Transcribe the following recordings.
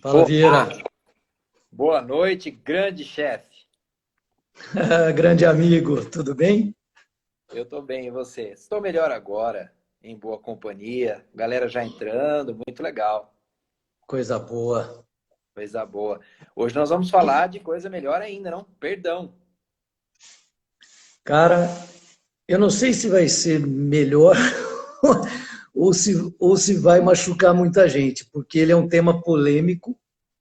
Fala, Opa, Vieira. boa noite, grande chefe. Grande amigo, tudo bem? Eu tô bem, e você? Estou melhor agora, em boa companhia, galera já entrando, muito legal, Coisa boa. coisa boa. Hoje nós vamos falar de coisa melhor ainda, não? Perdão. Cara, eu não sei se vai ser melhor ou se vai machucar muita gente, porque ele é um tema polêmico,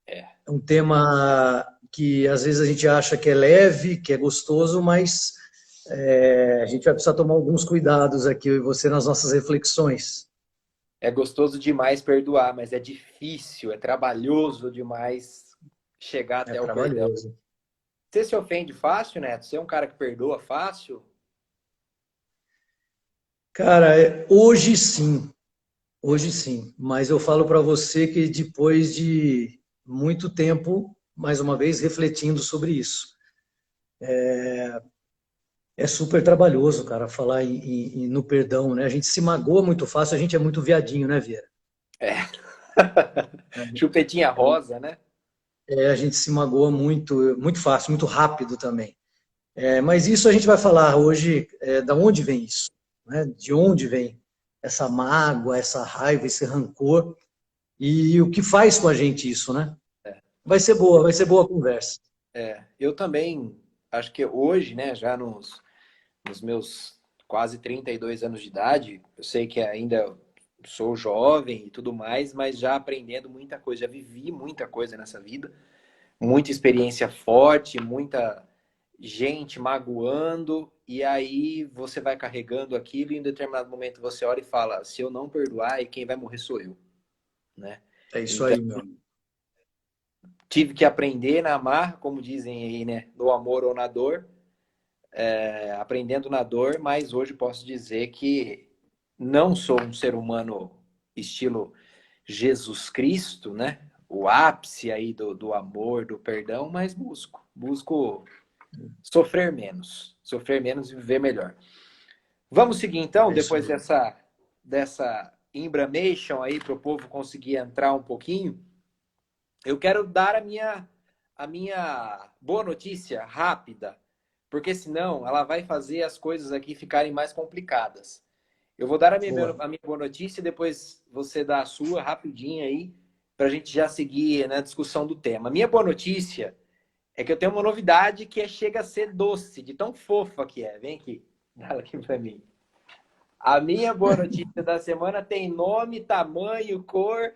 É, é um tema que às vezes a gente acha que é leve, que é gostoso, mas a gente vai precisar tomar alguns cuidados aqui, eu e você, nas nossas reflexões. é gostoso demais perdoar, mas é difícil, é trabalhoso demais chegar É até o perdão. trabalhoso. Você se ofende fácil, Neto? Você é um cara que perdoa fácil? Cara, hoje sim, mas eu falo para você que depois de muito tempo, mais uma vez, refletindo sobre isso, é super trabalhoso, cara, falar no perdão, né? A gente se magoa muito fácil, a gente é muito viadinho, né, Vieira? É. Chupetinha rosa, né? A gente se magoa muito, muito fácil, muito rápido também. Mas isso a gente vai falar hoje, da onde vem isso, né? De onde vem essa mágoa, essa raiva, esse rancor e o que faz com a gente isso, né? Vai ser boa a conversa. Eu também acho que hoje, né, já nos meus quase 32 anos de idade, eu sei que ainda sou jovem e tudo mais, mas já aprendendo muita coisa, já vivi muita coisa nessa vida, muita experiência forte, muita gente magoando, e aí você vai carregando aquilo e em determinado momento você olha e fala, se eu não perdoar, e quem vai morrer sou eu, né? É isso Então, aí, meu. tive que aprender na marra, como dizem aí, né, no amor ou na dor, aprendendo na dor, mas hoje posso dizer que não sou um ser humano estilo Jesus Cristo, né? O ápice aí do amor, do perdão, mas busco sofrer menos e viver melhor. Vamos seguir então, É isso depois aí. dessa embramation aí para o povo conseguir entrar um pouquinho. Eu quero dar a minha boa notícia rápida, porque senão ela vai fazer as coisas aqui ficarem mais complicadas. Eu vou dar Boa. a minha boa notícia e depois você dá a sua rapidinho aí, para a gente já seguir na discussão do tema. A minha boa notícia é que eu tenho uma novidade que chega a ser doce, de tão fofa que é. Vem aqui, dá ela aqui para mim. A minha boa notícia da semana tem nome, tamanho, cor.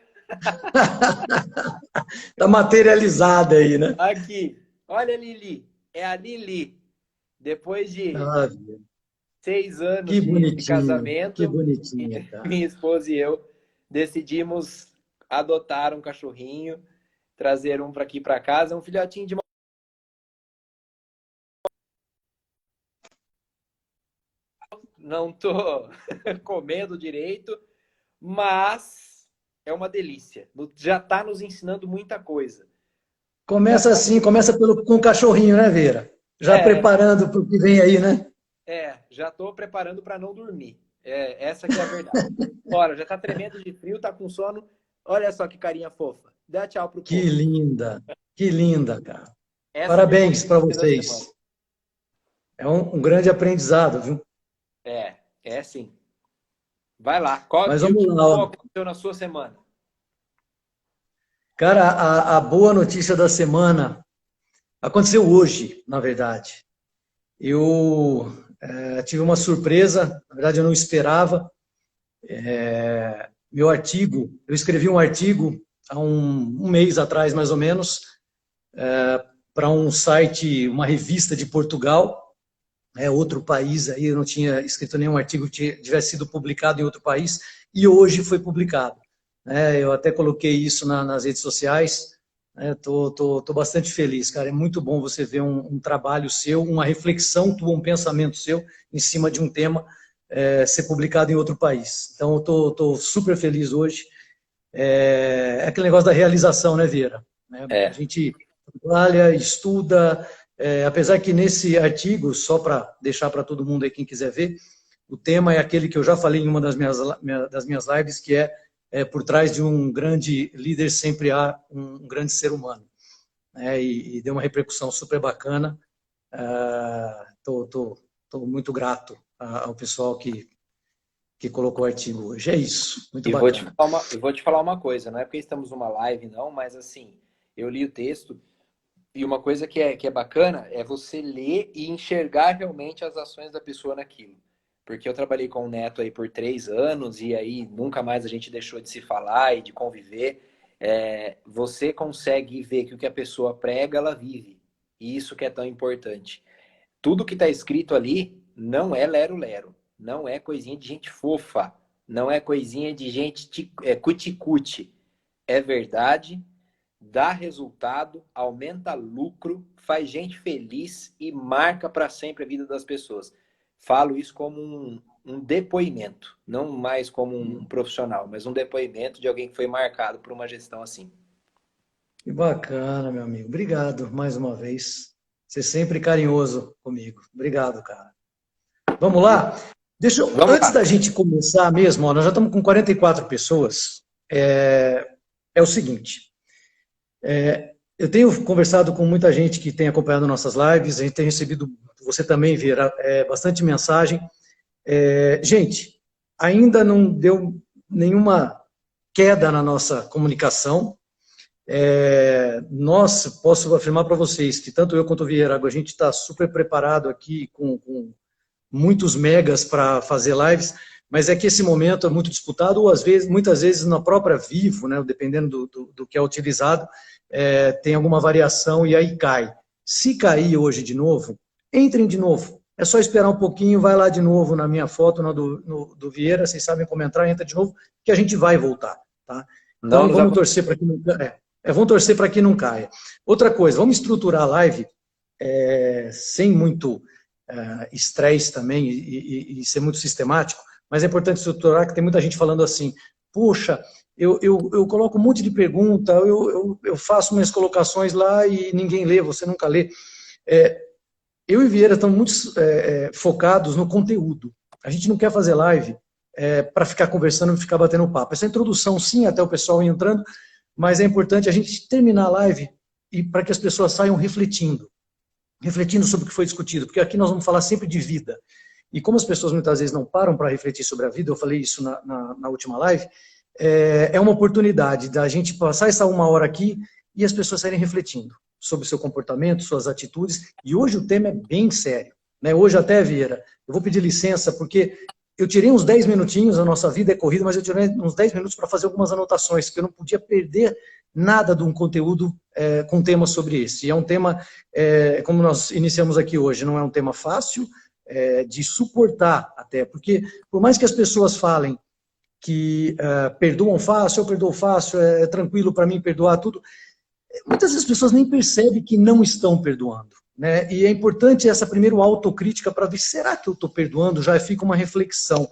Tá materializada aí, né? Aqui, olha a Lili, é a Lili. Depois de Ah, 6 anos de que casamento, bonitinha, cara. minha esposa e eu decidimos adotar um cachorrinho, trazer um para aqui para casa, um filhotinho de não tô comendo direito, mas é uma delícia. Já está nos ensinando muita coisa. Já Começa tá, assim, começa com o cachorrinho, né, Veira? Já é, preparando para o que vem aí, né? já estou preparando para não dormir. Essa que é a verdade. Ora, já está tremendo de frio, está com sono. Olha só que carinha fofa. Dá tchau pro povo. Que linda, cara. Essa é a minha boa Parabéns para notícia da semana. vocês. É um grande aprendizado, viu? É sim. Vai lá. Mas E o vamos que lá, ó. aconteceu na sua semana? Cara, a boa notícia da semana aconteceu hoje, na verdade. Eu tive uma surpresa, na verdade eu não esperava. Meu artigo, eu escrevi um artigo há um mês atrás, mais ou menos, para um site, uma revista de Portugal, outro país aí, eu não tinha escrito nenhum artigo que tivesse sido publicado em outro país, e hoje foi publicado. Eu até coloquei isso nas redes sociais, tô bastante feliz, cara, é muito bom você ver um trabalho seu, uma reflexão tua, um pensamento seu em cima de um tema ser publicado em outro país. Então, eu tô super feliz hoje. É aquele negócio da realização, né, Vieira? A É, gente trabalha, estuda, apesar que nesse artigo, só para deixar para todo mundo aí, quem quiser ver, o tema é aquele que eu já falei em uma das minhas lives, que é por trás de um grande líder sempre há um grande ser humano. E deu uma repercussão super bacana. Estou muito grato ao pessoal que colocou o artigo hoje. É isso, muito E bacana. vou te falar uma coisa, não é porque estamos numa live, não, mas assim, eu li o texto e uma coisa que é bacana é você ler e enxergar realmente as ações da pessoa naquilo. Porque eu trabalhei com o Neto aí por 3 anos e aí nunca mais a gente deixou de se falar e de conviver. Você consegue ver que o que a pessoa prega, ela vive. E isso que é tão importante. Tudo que está escrito ali não é lero-lero. Não é coisinha de gente fofa. Não é coisinha de gente cuti-cuti. É verdade, dá resultado, aumenta lucro, faz gente feliz e marca para sempre a vida das pessoas. Falo isso como um depoimento, não mais como um profissional, mas um depoimento de alguém que foi marcado por uma gestão assim. Que bacana, meu amigo. Obrigado mais uma vez. Você é sempre carinhoso comigo. Obrigado, cara. Vamos lá? Vamos Antes lá. da gente começar mesmo, ó, nós já estamos com 44 pessoas. É o seguinte, eu tenho conversado com muita gente que tem acompanhado nossas lives, a gente tem recebido, você também, Vieira, bastante mensagem. Gente, ainda não deu nenhuma queda na nossa comunicação. Posso afirmar para vocês que tanto eu quanto o Vieira, a gente está super preparado aqui com muitos megas para fazer lives, mas é que esse momento é muito disputado, ou muitas vezes na própria Vivo, né, dependendo do que é utilizado, tem alguma variação e aí cai. Se cair hoje de novo, entrem de novo. É só esperar um pouquinho, vai lá de novo na minha foto, do Vieira, vocês sabem como entrar, entra de novo, que a gente vai voltar. Tá? Não Então nos vamos torcer para que não caia. Vamos torcer para que não caia. Outra coisa, vamos estruturar a live sem muito estresse também e ser muito sistemático, mas é importante estruturar que tem muita gente falando assim, puxa, eu coloco um monte de pergunta, eu faço minhas colocações lá e ninguém lê, você nunca lê. Eu e Vieira estamos muito focados no conteúdo. A gente não quer fazer live para ficar conversando e ficar batendo papo. Essa introdução, sim, até o pessoal ir entrando, mas é importante a gente terminar a live e para que as pessoas saiam refletindo sobre o que foi discutido, porque aqui nós vamos falar sempre de vida. E como as pessoas muitas vezes não param para refletir sobre a vida, eu falei isso na última live, é uma oportunidade da gente passar essa 1 hora aqui e as pessoas saírem refletindo sobre o seu comportamento, suas atitudes, e hoje o tema é bem sério. Né? Hoje até, Vieira, eu vou pedir licença, porque eu tirei uns 10 minutinhos, a nossa vida é corrida, mas eu tirei uns 10 minutos para fazer algumas anotações, que eu não podia perder nada de um conteúdo com temas sobre esse. E é um tema, como nós iniciamos aqui hoje, não é um tema fácil de suportar até, porque por mais que as pessoas falem que perdoam fácil, eu perdoo fácil, é tranquilo para mim perdoar tudo, muitas vezes as pessoas nem percebem que não estão perdoando. Né? E é importante essa primeira autocrítica para ver, será que eu estou perdoando? Já fica uma reflexão.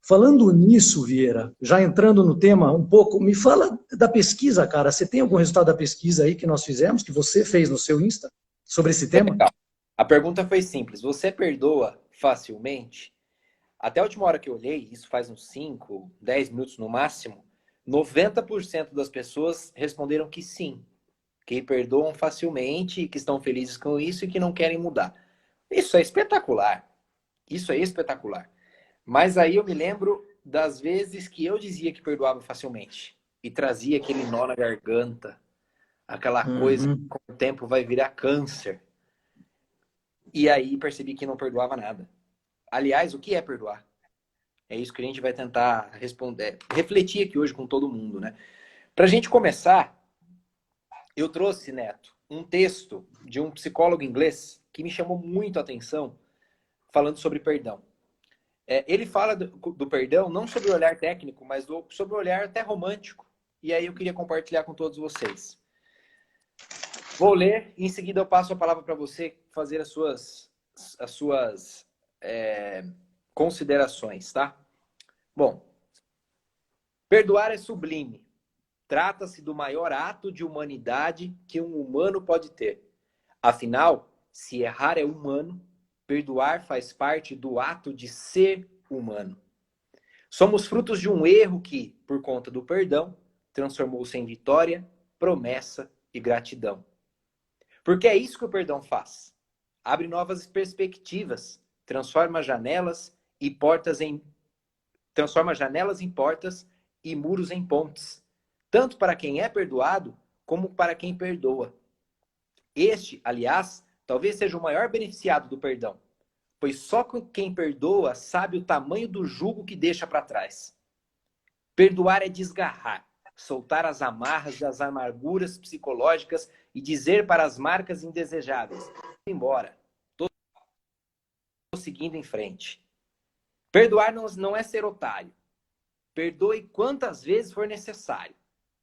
Falando nisso, Vieira, já entrando no tema um pouco, me fala da pesquisa, cara. Você tem algum resultado da pesquisa aí que nós fizemos, que você fez no seu Insta, sobre esse tema? Legal. A pergunta foi simples. Você perdoa facilmente? Até a última hora que eu olhei, isso faz uns 5, 10 minutos no máximo, 90% das pessoas responderam que sim. Que perdoam facilmente, que estão felizes com isso e que não querem mudar. Isso é espetacular. Isso é espetacular. Mas aí eu me lembro das vezes que eu dizia que perdoava facilmente e trazia aquele nó na garganta, aquela coisa que com o tempo vai virar câncer. E aí percebi que não perdoava nada. Aliás, o que é perdoar? É isso que a gente vai tentar responder, refletir aqui hoje com todo mundo, né? Pra gente começar, eu trouxe, Neto, um texto de um psicólogo inglês que me chamou muito a atenção, falando sobre perdão. Ele fala do perdão não sobre o olhar técnico, mas sobre o olhar até romântico. E aí eu queria compartilhar com todos vocês. Vou ler e em seguida eu passo a palavra para você fazer as suas considerações, tá? Bom, perdoar é sublime. Trata-se do maior ato de humanidade que um humano pode ter. Afinal, se errar é humano, perdoar faz parte do ato de ser humano. Somos frutos de um erro que, por conta do perdão, transformou-se em vitória, promessa e gratidão. Porque é isso que o perdão faz. Abre novas perspectivas, transforma janelas em portas e muros em pontes, tanto para quem é perdoado como para quem perdoa. Este, aliás, talvez seja o maior beneficiado do perdão, pois só quem perdoa sabe o tamanho do jugo que deixa para trás. Perdoar é desgarrar, soltar as amarras das amarguras psicológicas e dizer para as marcas indesejáveis: embora, estou seguindo em frente. Perdoar não é ser otário. Perdoe quantas vezes for necessário.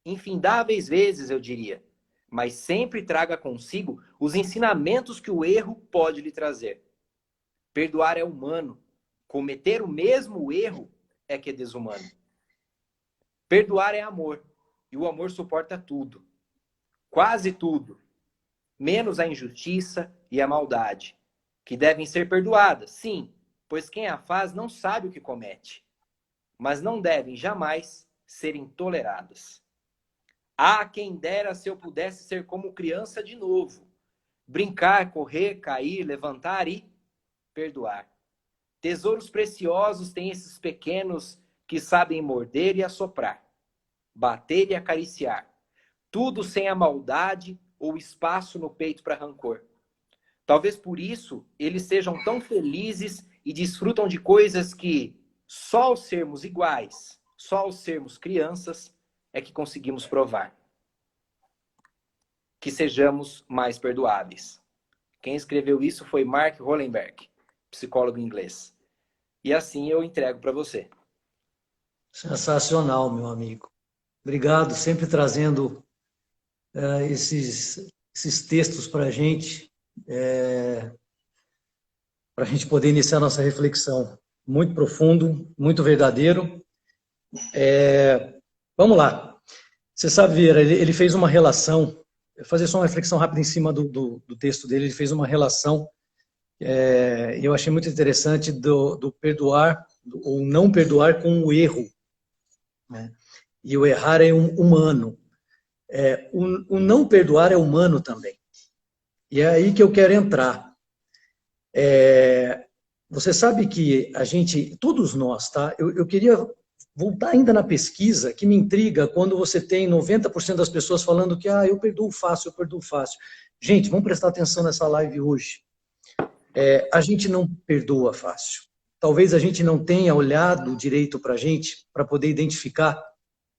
Infindáveis vezes, eu diria. Mas sempre traga consigo os ensinamentos que o erro pode lhe trazer. Perdoar é humano. Cometer o mesmo erro é que é desumano. Perdoar é amor. E o amor suporta tudo. Quase tudo. Menos a injustiça e a maldade. Que devem ser perdoadas, sim, pois quem a faz não sabe o que comete. Mas não devem jamais serem toleradas. Ah, quem dera se eu pudesse ser como criança de novo. Brincar, correr, cair, levantar e perdoar. Tesouros preciosos têm esses pequenos que sabem morder e assoprar, bater e acariciar. Tudo sem a maldade ou espaço no peito para rancor. Talvez por isso eles sejam tão felizes e desfrutam de coisas que só ao sermos iguais, só ao sermos crianças, é que conseguimos provar. Que sejamos mais perdoáveis. Quem escreveu isso foi Mark Hollenberg, psicólogo inglês. E assim eu entrego para você. Sensacional, meu amigo. Obrigado, sempre trazendo esses textos para a gente poder iniciar nossa reflexão. Muito profundo, muito verdadeiro. Vamos lá. Você sabe, Vieira, ele fez uma relação, vou fazer só uma reflexão rápida em cima do texto dele, ele fez uma relação, eu achei muito interessante, do perdoar ou não perdoar com o erro. Né? E o errar é humano. O não perdoar é humano também. E é aí que eu quero entrar. Você sabe que a gente, todos nós, tá? Eu queria voltar ainda na pesquisa, que me intriga quando você tem 90% das pessoas falando que eu perdoo fácil, eu perdoo fácil. Gente, vamos prestar atenção nessa live hoje. A gente não perdoa fácil. Talvez a gente não tenha olhado direito para a gente, para poder identificar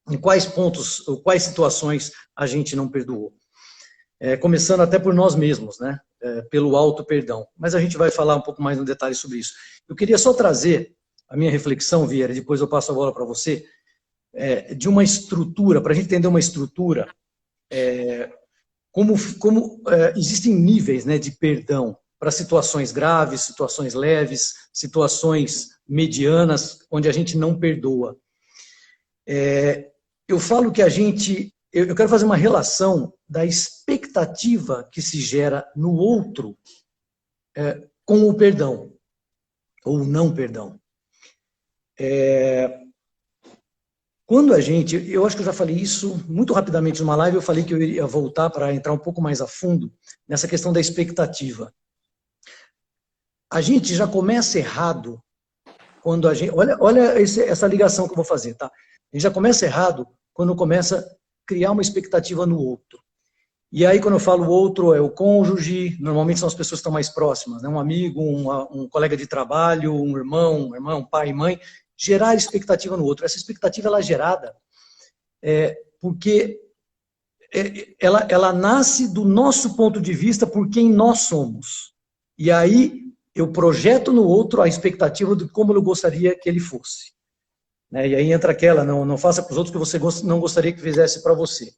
em quais pontos, ou quais situações a gente não perdoou. Começando até por nós mesmos, né? Pelo auto-perdão. Mas a gente vai falar um pouco mais no detalhe sobre isso. Eu queria só trazer a minha reflexão, Vieira, depois eu passo a bola para você, de uma estrutura, para a gente entender uma estrutura, como existem níveis, né, de perdão para situações graves, situações leves, situações medianas, onde a gente não perdoa. Eu falo que eu quero fazer uma relação da expectativa que se gera no outro com o perdão, ou não perdão. Quando eu acho que eu já falei isso muito rapidamente numa live, eu falei que eu iria voltar para entrar um pouco mais a fundo nessa questão da expectativa. A gente já começa errado quando a gente... Olha essa ligação que eu vou fazer, tá? A gente já começa errado quando começa a criar uma expectativa no outro. E aí, quando eu falo outro, é o cônjuge, normalmente são as pessoas que estão mais próximas, né? Um amigo, um colega de trabalho, um irmão, pai, mãe, gerar expectativa no outro. Essa expectativa ela é gerada porque ela nasce do nosso ponto de vista por quem nós somos. E aí eu projeto no outro a expectativa de como eu gostaria que ele fosse. E aí entra aquela, não faça para os outros que você não gostaria que fizesse para você.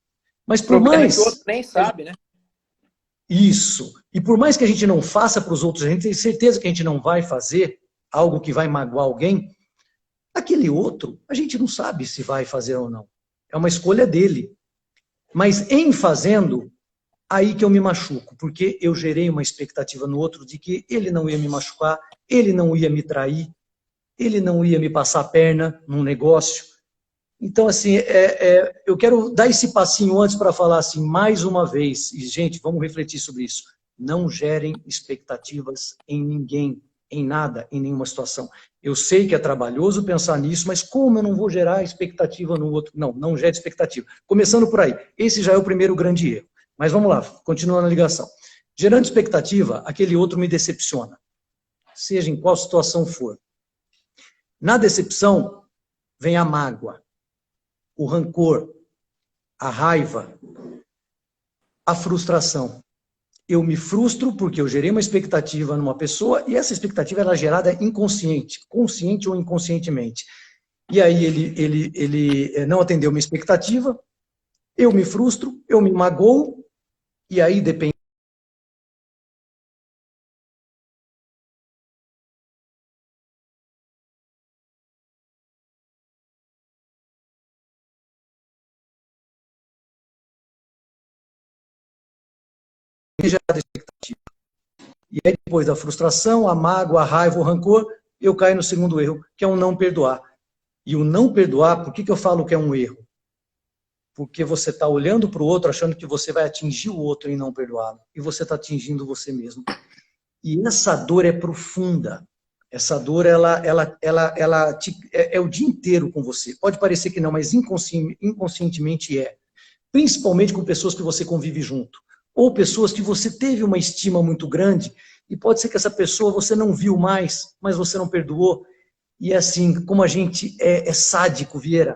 Mas por mais... O outro nem sabe, né? Isso. E por mais que a gente não faça para os outros, a gente tem certeza que a gente não vai fazer algo que vai magoar alguém, aquele outro, a gente não sabe se vai fazer ou não. É uma escolha dele. Mas em fazendo, aí que eu me machuco, porque eu gerei uma expectativa no outro de que ele não ia me machucar, ele não ia me trair, ele não ia me passar a perna num negócio. Então, assim, eu quero dar esse passinho antes para falar assim, mais uma vez, e gente, vamos refletir sobre isso. Não gerem expectativas em ninguém, em nada, em nenhuma situação. Eu sei que é trabalhoso pensar nisso, mas como eu não vou gerar expectativa no outro? Não, não gere expectativa. Começando por aí. Esse já é o primeiro grande erro. Mas vamos lá, continuando a ligação. Gerando expectativa, aquele outro me decepciona. Seja em qual situação for. Na decepção, vem a mágoa, o rancor, a raiva, a frustração. Eu me frustro porque eu gerei uma expectativa numa pessoa e essa expectativa ela é gerada inconsciente, consciente ou inconscientemente. E aí ele não atendeu minha expectativa, eu me frustro, eu me magoo, e aí depende. Gerada expectativa. E aí depois da frustração, a mágoa, a raiva, o rancor, eu caio no segundo erro, que é o não perdoar. E o não perdoar, por que eu falo que é um erro? Porque você está olhando para o outro achando que você vai atingir o outro em não perdoá-lo. E você está atingindo você mesmo. E essa dor é profunda. Essa dor, é o dia inteiro com você. Pode parecer que não, mas inconscientemente é. Principalmente com pessoas que você convive junto. Ou pessoas que você teve uma estima muito grande, e pode ser que essa pessoa você não viu mais, mas você não perdoou. E assim, como a gente é sádico, Vieira.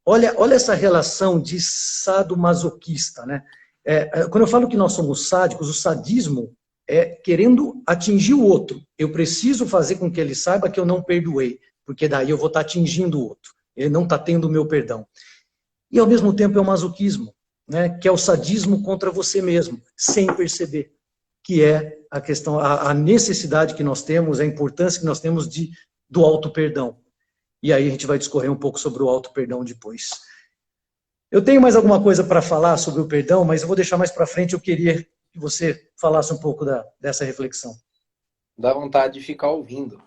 Olha essa relação de sadomasoquista, né? Quando eu falo que nós somos sádicos, o sadismo é querendo atingir o outro. Eu preciso fazer com que ele saiba que eu não perdoei, porque daí eu vou estar atingindo o outro. Ele não está tendo o meu perdão. E ao mesmo tempo é o masoquismo, né? Que é o sadismo contra você mesmo, sem perceber. Que é a questão, a necessidade que nós temos, a importância que nós temos do auto-perdão. E aí a gente vai discorrer um pouco sobre o auto-perdão depois. Eu tenho mais alguma coisa para falar sobre o perdão, mas eu vou deixar mais para frente. Eu queria que você falasse um pouco dessa reflexão. Dá vontade de ficar ouvindo.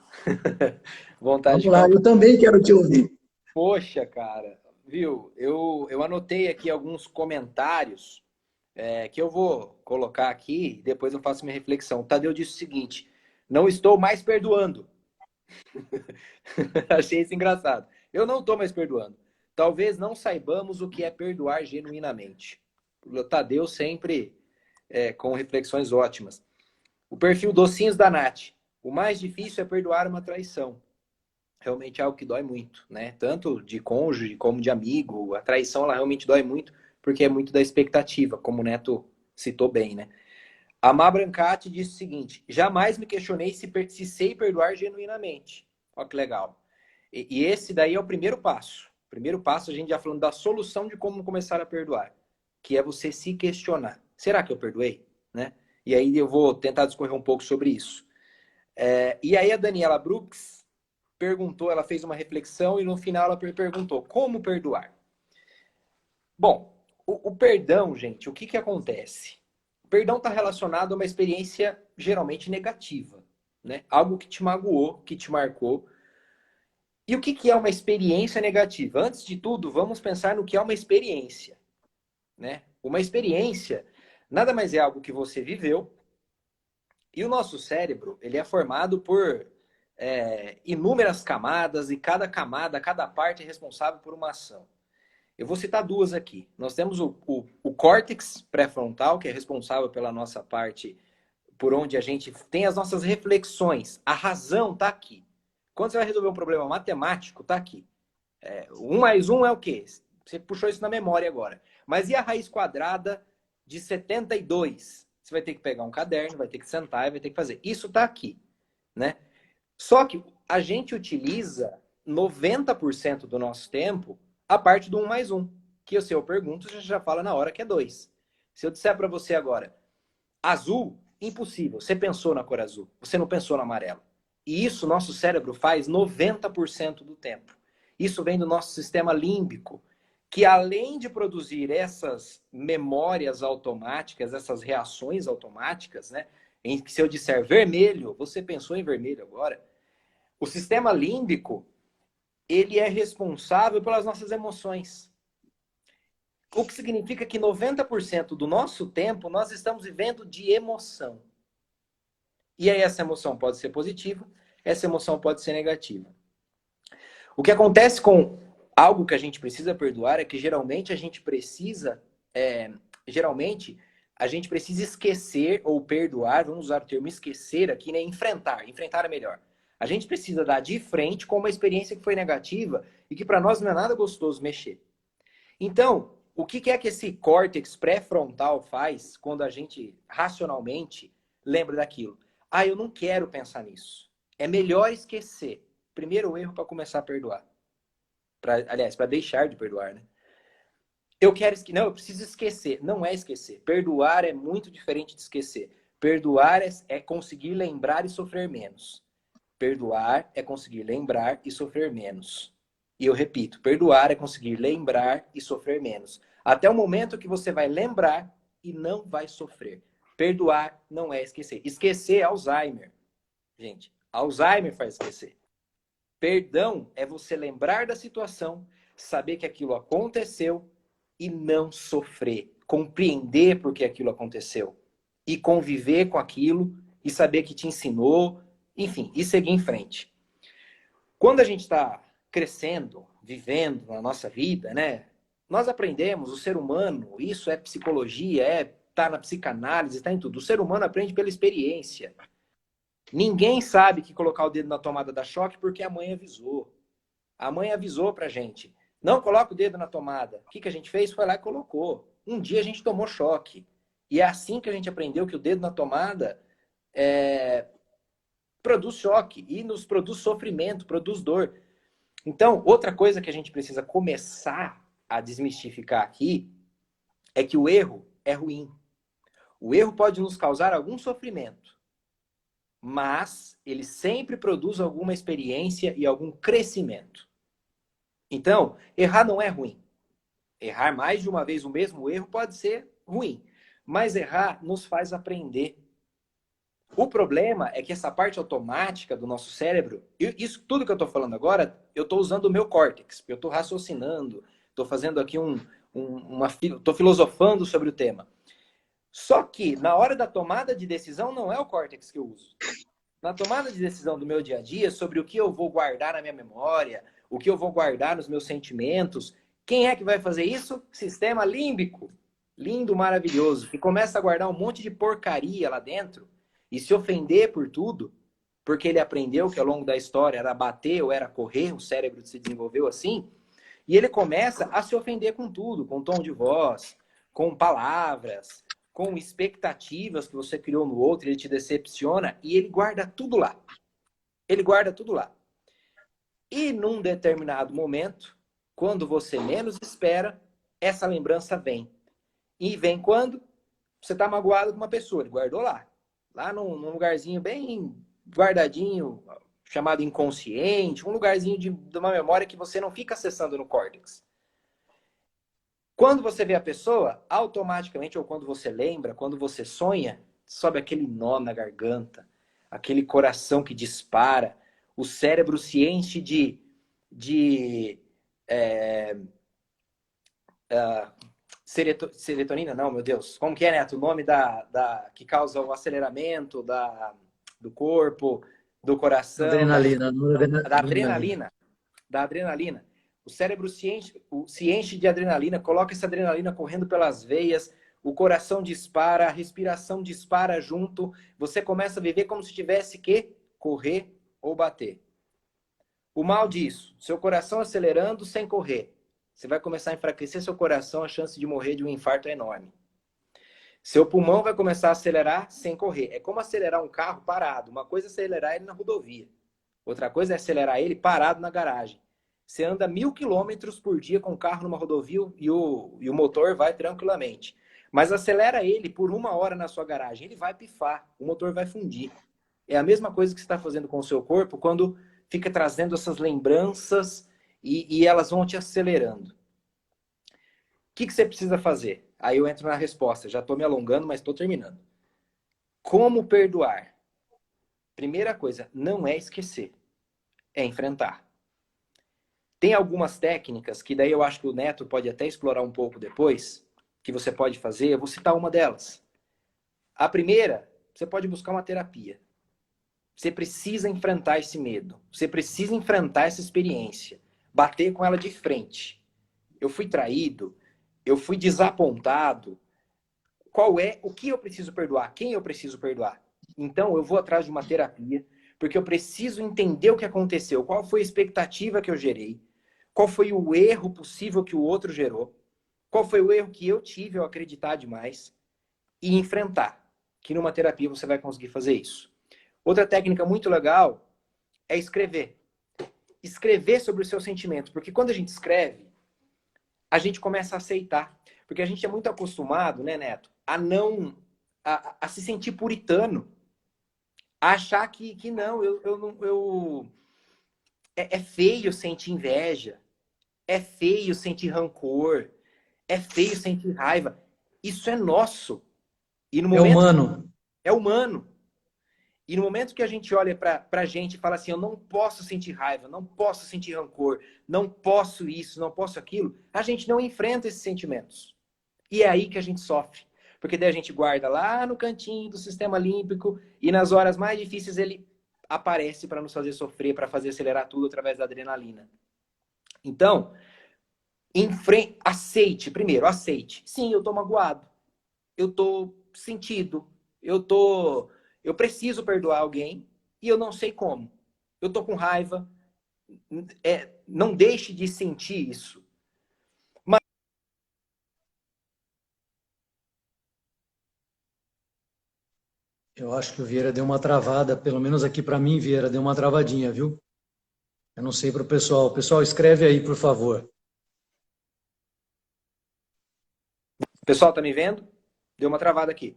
Vontade Vamos de lá, ficar... eu também quero te ouvir. Poxa, cara, viu? Eu anotei aqui alguns comentários que eu vou colocar aqui, depois eu faço minha reflexão. O Tadeu disse o seguinte: não estou mais perdoando. Achei isso engraçado. Eu não estou mais perdoando. Talvez não saibamos o que é perdoar genuinamente. O Tadeu sempre com reflexões ótimas. O perfil Docinhos da Nath. O mais difícil é perdoar uma traição. Realmente é algo que dói muito, né? Tanto de cônjuge como de amigo. A traição, ela realmente dói muito, porque é muito da expectativa, como o Neto citou bem, né? A Má Brancati disse o seguinte: jamais me questionei se sei perdoar genuinamente. Olha que legal. E esse daí é o primeiro passo. O primeiro passo, a gente já falando da solução de como começar a perdoar, que é você se questionar. Será que eu perdoei? Né? E aí eu vou tentar discorrer um pouco sobre isso. E aí a Daniela Brooks perguntou, ela fez uma reflexão e no final ela perguntou: como perdoar? Bom, o perdão, gente, o que acontece? O perdão está relacionado a uma experiência geralmente negativa, né? Algo que te magoou, que te marcou. E o que é uma experiência negativa? Antes de tudo, vamos pensar no que é uma experiência, né? Uma experiência nada mais é algo que você viveu. E o nosso cérebro, ele é formado por inúmeras camadas, e cada camada, cada parte é responsável por uma ação. Eu vou citar duas aqui. Nós temos o córtex pré-frontal, que é responsável pela nossa parte, por onde a gente tem as nossas reflexões. A razão está aqui. Quando você vai resolver um problema matemático, está aqui. 1 mais 1 é o quê? Você puxou isso na memória agora. Mas e a raiz quadrada de 72? Você vai ter que pegar um caderno, vai ter que sentar e vai ter que fazer. Isso está aqui, né? Só que a gente utiliza 90% do nosso tempo a parte do 1 mais 1. Que se eu pergunto, você já fala na hora que é 2. Se eu disser para você agora, azul, impossível. Você pensou na cor azul. Você não pensou no amarelo. E isso nosso cérebro faz 90% do tempo. Isso vem do nosso sistema límbico, que além de produzir essas memórias automáticas, essas reações automáticas, né? Em que se eu disser vermelho, você pensou em vermelho agora. O sistema límbico, ele é responsável pelas nossas emoções. O que significa que 90% do nosso tempo nós estamos vivendo de emoção. E aí essa emoção pode ser positiva, essa emoção pode ser negativa. O que acontece com algo que a gente precisa perdoar é que geralmente a gente precisa esquecer ou perdoar, vamos usar o termo esquecer aqui, né? Enfrentar é melhor. A gente precisa dar de frente com uma experiência que foi negativa e que para nós não é nada gostoso mexer. Então, o que é que esse córtex pré-frontal faz quando a gente racionalmente lembra daquilo? Ah, eu não quero pensar nisso. É melhor esquecer. Primeiro erro para começar a perdoar. Para deixar de perdoar, né? Não, eu preciso esquecer. Não é esquecer. Perdoar é muito diferente de esquecer. Perdoar é conseguir lembrar e sofrer menos. Perdoar é conseguir lembrar e sofrer menos. E eu repito, perdoar é conseguir lembrar e sofrer menos. Até o momento que você vai lembrar e não vai sofrer. Perdoar não é esquecer. Esquecer é Alzheimer. Gente, Alzheimer faz esquecer. Perdão é você lembrar da situação, saber que aquilo aconteceu e não sofrer. Compreender por que aquilo aconteceu. E conviver com aquilo e saber que te ensinou, enfim, e seguir em frente. Quando a gente está crescendo, vivendo na nossa vida, né? Nós aprendemos, o ser humano, isso é psicologia, tá na psicanálise, tá em tudo. O ser humano aprende pela experiência. Ninguém sabe que colocar o dedo na tomada dá choque porque a mãe avisou. A mãe avisou pra gente. Não coloca o dedo na tomada. O que a gente fez? Foi lá e colocou. Um dia a gente tomou choque. E é assim que a gente aprendeu que o dedo na tomada produz choque e nos produz sofrimento, produz dor. Então, outra coisa que a gente precisa começar a desmistificar aqui é que o erro é ruim. O erro pode nos causar algum sofrimento, mas ele sempre produz alguma experiência e algum crescimento. Então, errar não é ruim. Errar mais de uma vez o mesmo erro pode ser ruim, mas errar nos faz aprender. O problema é que essa parte automática do nosso cérebro, isso tudo que eu estou falando agora, eu estou usando o meu córtex, porque eu estou raciocinando, estou fazendo aqui estou filosofando sobre o tema. Só que na hora da tomada de decisão não é o córtex que eu uso. Na tomada de decisão do meu dia a dia, sobre o que eu vou guardar na minha memória, o que eu vou guardar nos meus sentimentos, quem é que vai fazer isso? Sistema límbico. Lindo, maravilhoso. Que começa a guardar um monte de porcaria lá dentro e se ofender por tudo, porque ele aprendeu que ao longo da história era bater ou era correr, o cérebro se desenvolveu assim, e ele começa a se ofender com tudo, com tom de voz, com palavras, com expectativas que você criou no outro, ele te decepciona e ele guarda tudo lá. Ele guarda tudo lá. E num determinado momento, quando você menos espera, essa lembrança vem. E vem quando você está magoado com uma pessoa, ele guardou lá. Lá num lugarzinho bem guardadinho, chamado inconsciente, um lugarzinho de uma memória que você não fica acessando no córtex. Quando você vê a pessoa, automaticamente, ou quando você lembra, quando você sonha, sobe aquele nó na garganta, aquele coração que dispara, o cérebro se enche serotonina, não, meu Deus. Como que é, Neto? O nome que causa o aceleramento do corpo, do coração, Adrenalina. da adrenalina. Da adrenalina. O cérebro se enche de adrenalina, coloca essa adrenalina correndo pelas veias, o coração dispara, a respiração dispara junto, você começa a viver como se tivesse que correr ou bater. O mal disso, seu coração acelerando sem correr. Você vai começar a enfraquecer seu coração, a chance de morrer de um infarto é enorme. Seu pulmão vai começar a acelerar sem correr. É como acelerar um carro parado. Uma coisa é acelerar ele na rodovia. Outra coisa é acelerar ele parado na garagem. Você anda 1000 quilômetros por dia com o carro numa rodovia e o motor vai tranquilamente. Mas acelera ele por 1 hora na sua garagem. Ele vai pifar, o motor vai fundir. É a mesma coisa que você está fazendo com o seu corpo quando fica trazendo essas lembranças e elas vão te acelerando. O que você precisa fazer? Aí eu entro na resposta. Já estou me alongando, mas estou terminando. Como perdoar? Primeira coisa, não é esquecer. É enfrentar. Tem algumas técnicas que daí eu acho que o Neto pode até explorar um pouco depois, que você pode fazer, eu vou citar uma delas. A primeira, você pode buscar uma terapia. Você precisa enfrentar esse medo. Você precisa enfrentar essa experiência. Bater com ela de frente. Eu fui traído, eu fui desapontado. Qual é, o que eu preciso perdoar? Quem eu preciso perdoar? Então eu vou atrás de uma terapia, porque eu preciso entender o que aconteceu, qual foi a expectativa que eu gerei, qual foi o erro possível que o outro gerou, qual foi o erro que eu tive ao acreditar demais e enfrentar, que numa terapia você vai conseguir fazer isso. Outra técnica muito legal é escrever. Escrever sobre os seus sentimentos, porque quando a gente escreve, a gente começa a aceitar. Porque a gente é muito acostumado, né, Neto, a não a se sentir puritano, a achar que não, é feio sentir inveja, é feio sentir rancor, é feio sentir raiva. Isso é nosso. E no É momento humano. é humano. E no momento que a gente olha para a gente e fala assim, eu não posso sentir raiva, não posso sentir rancor, não posso isso, não posso aquilo, a gente não enfrenta esses sentimentos. E é aí que a gente sofre. Porque daí a gente guarda lá no cantinho do sistema límbico e nas horas mais difíceis ele aparece para nos fazer sofrer, para fazer acelerar tudo através da adrenalina. Então, aceite, primeiro, aceite. Sim, eu tô magoado. Eu tô sentido. Eu preciso perdoar alguém e eu não sei como. Eu tô com raiva. Não deixe de sentir isso. Eu acho que o Vieira deu uma travada, pelo menos aqui para mim, Vieira, deu uma travadinha, viu? Eu não sei para o pessoal. Pessoal, escreve aí, por favor. O pessoal tá me vendo? Deu uma travada aqui.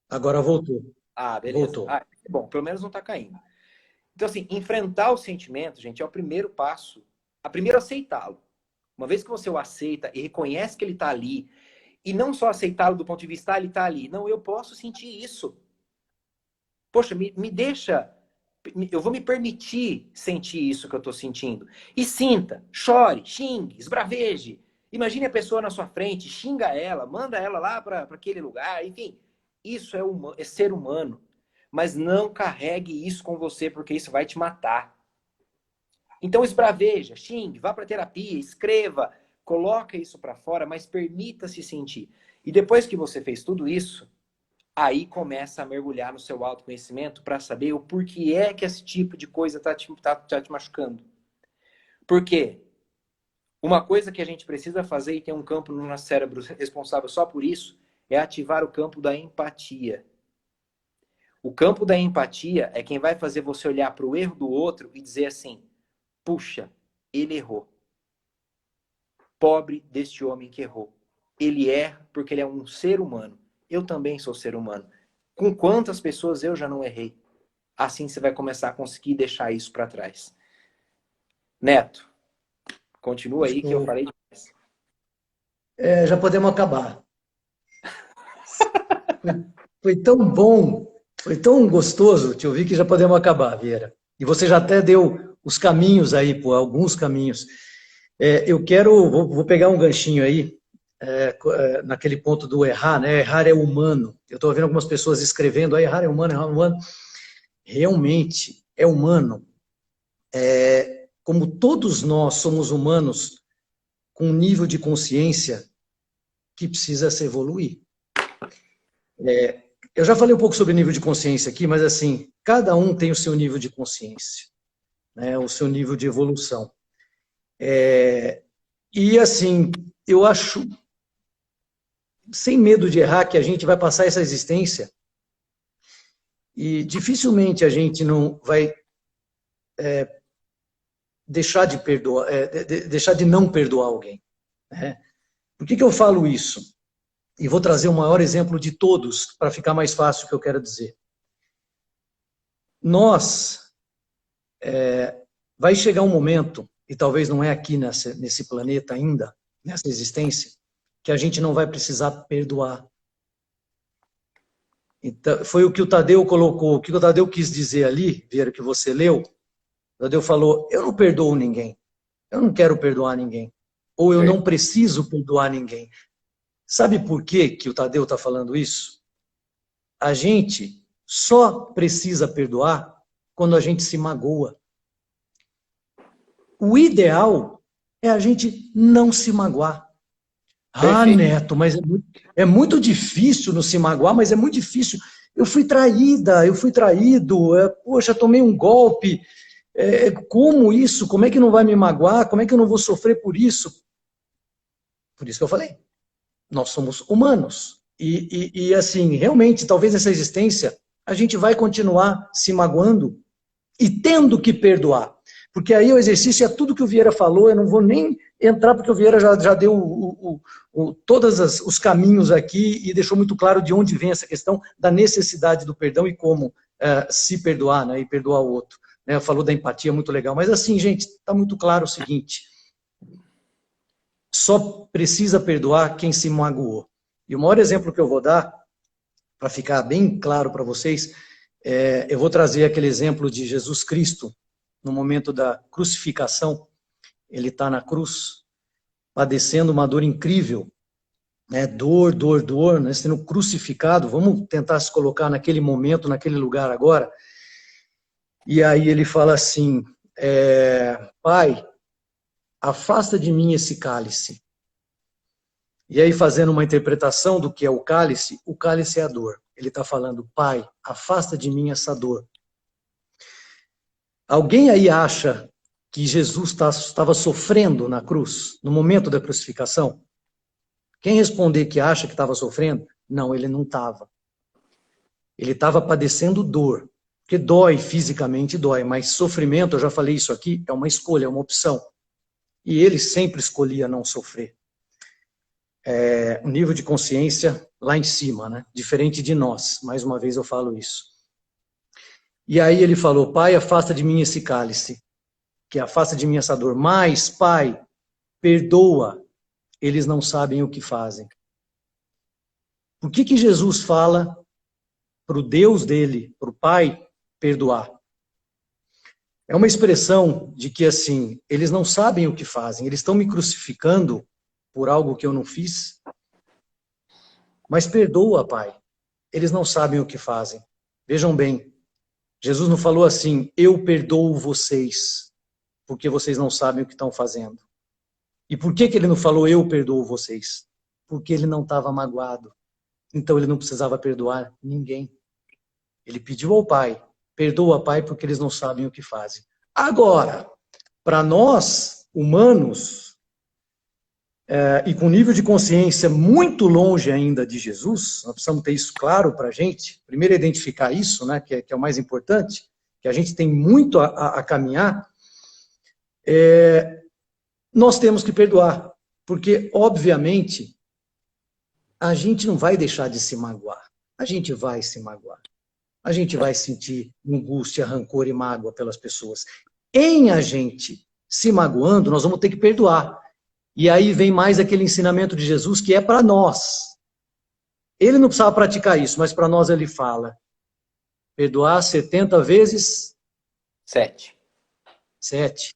Agora voltou. Ah, beleza. Voltou. Ah, bom, pelo menos não tá caindo. Então, assim, enfrentar o sentimento, gente, é o primeiro passo. A primeiro aceitá-lo. Uma vez que você o aceita e reconhece que ele está ali, e não só aceitá-lo do ponto de vista, ele está ali. Não, eu posso sentir isso. Poxa, me deixa. Eu vou me permitir sentir isso que eu estou sentindo. E sinta, chore, xingue, esbraveje. Imagine a pessoa na sua frente, xinga ela, manda ela lá para aquele lugar, enfim. Isso é ser humano. Mas não carregue isso com você, porque isso vai te matar. Então esbraveja, xingue, vá para terapia, escreva, coloca isso para fora, mas permita-se sentir. E depois que você fez tudo isso, aí começa a mergulhar no seu autoconhecimento para saber o porquê é que esse tipo de coisa está te machucando. Por quê? Uma coisa que a gente precisa fazer e tem um campo no nosso cérebro responsável só por isso é ativar o campo da empatia. O campo da empatia é quem vai fazer você olhar para o erro do outro e dizer assim, puxa, ele errou. Pobre deste homem que errou. Ele erra porque ele é um ser humano. Eu também sou ser humano. Com quantas pessoas eu já não errei? Assim você vai começar a conseguir deixar isso para trás. Neto, continua aí que eu falei demais. Já podemos acabar. Foi tão bom, foi tão gostoso te ouvir que já podemos acabar, Vieira. E você já até deu os caminhos aí, pô, alguns caminhos. Eu quero, vou pegar um ganchinho aí, naquele ponto do errar, né? Errar é humano. Eu estou vendo algumas pessoas escrevendo, errar é humano, errar é humano. Realmente é humano. Como todos nós somos humanos com um nível de consciência que precisa se evoluir. Eu já falei um pouco sobre nível de consciência aqui, mas assim, cada um tem o seu nível de consciência, né? O seu nível de evolução. E assim, eu acho, sem medo de errar, que a gente vai passar essa existência e dificilmente a gente não vai deixar de perdoar, deixar de não perdoar alguém, né? Por que eu falo isso? E vou trazer o maior exemplo de todos para ficar mais fácil o que eu quero dizer. Nós, vai chegar um momento, e talvez não é aqui nesse planeta ainda, nessa existência, que a gente não vai precisar perdoar. Então, foi o que o Tadeu colocou, o que o Tadeu quis dizer ali, Vieira, que você leu, O Tadeu falou, eu não perdoo ninguém. Eu não quero perdoar ninguém. Ou eu não preciso perdoar ninguém. Sabe por que o Tadeu está falando isso? A gente só precisa perdoar quando a gente se magoa. O ideal é a gente não se magoar. Ah, Perfeito. Neto, mas é muito difícil não se magoar, mas é muito difícil. Eu fui traída, eu fui traído, poxa, tomei um golpe. Como isso? Como é que não vai me magoar? Como é que eu não vou sofrer por isso? Por isso que eu falei. Nós somos humanos. E assim, realmente, talvez nessa existência, a gente vai continuar se magoando e tendo que perdoar. Porque aí o exercício é tudo que o Vieira falou, eu não vou nem entrar, porque o Vieira já deu todos os caminhos aqui e deixou muito claro de onde vem essa questão da necessidade do perdão e como se perdoar, né, e perdoar o outro. Né, falou da empatia, muito legal. Mas assim, gente, está muito claro o seguinte, só precisa perdoar quem se magoou. E o maior exemplo que eu vou dar, para ficar bem claro para vocês, eu vou trazer aquele exemplo de Jesus Cristo, no momento da crucificação. Ele está na cruz, padecendo uma dor incrível, né? Dor, né? Sendo crucificado. Vamos tentar se colocar naquele momento, naquele lugar agora. E aí ele fala assim, Pai, afasta de mim esse cálice. E aí, fazendo uma interpretação do que é o cálice é a dor. Ele está falando, Pai, afasta de mim essa dor. Alguém aí acha que Jesus estava sofrendo na cruz, no momento da crucificação? Quem responder que acha que estava sofrendo, não, ele não estava. Ele estava padecendo dor, porque dói, fisicamente dói, mas sofrimento, eu já falei isso aqui, é uma escolha, é uma opção. E ele sempre escolhia não sofrer. Um nível de consciência lá em cima, né? Diferente de nós, mais uma vez eu falo isso. E aí ele falou, Pai, afasta de mim esse cálice, que afasta de mim essa dor, mas, Pai, perdoa, eles não sabem o que fazem. Por que Jesus fala para o Deus dele, para o Pai, perdoar? É uma expressão de que, assim, eles não sabem o que fazem, eles estão me crucificando por algo que eu não fiz, mas perdoa, Pai, eles não sabem o que fazem. Vejam bem, Jesus não falou assim, eu perdoo vocês, porque vocês não sabem o que estão fazendo. E por que ele não falou, eu perdoo vocês? Porque ele não estava magoado. Então ele não precisava perdoar ninguém. Ele pediu ao Pai, perdoa, Pai, porque eles não sabem o que fazem. Agora, para nós, humanos, e com nível de consciência muito longe ainda de Jesus, nós precisamos ter isso claro para a gente, primeiro identificar isso, né, que é o mais importante, que a gente tem muito a caminhar, nós temos que perdoar, porque, obviamente, a gente não vai deixar de se magoar, a gente vai se magoar, a gente vai sentir angústia, rancor e mágoa pelas pessoas. Em a gente se magoando, nós vamos ter que perdoar. E aí vem mais aquele ensinamento de Jesus que é para nós. Ele não precisava praticar isso, mas para nós ele fala, perdoar 70 vezes 7. 7. O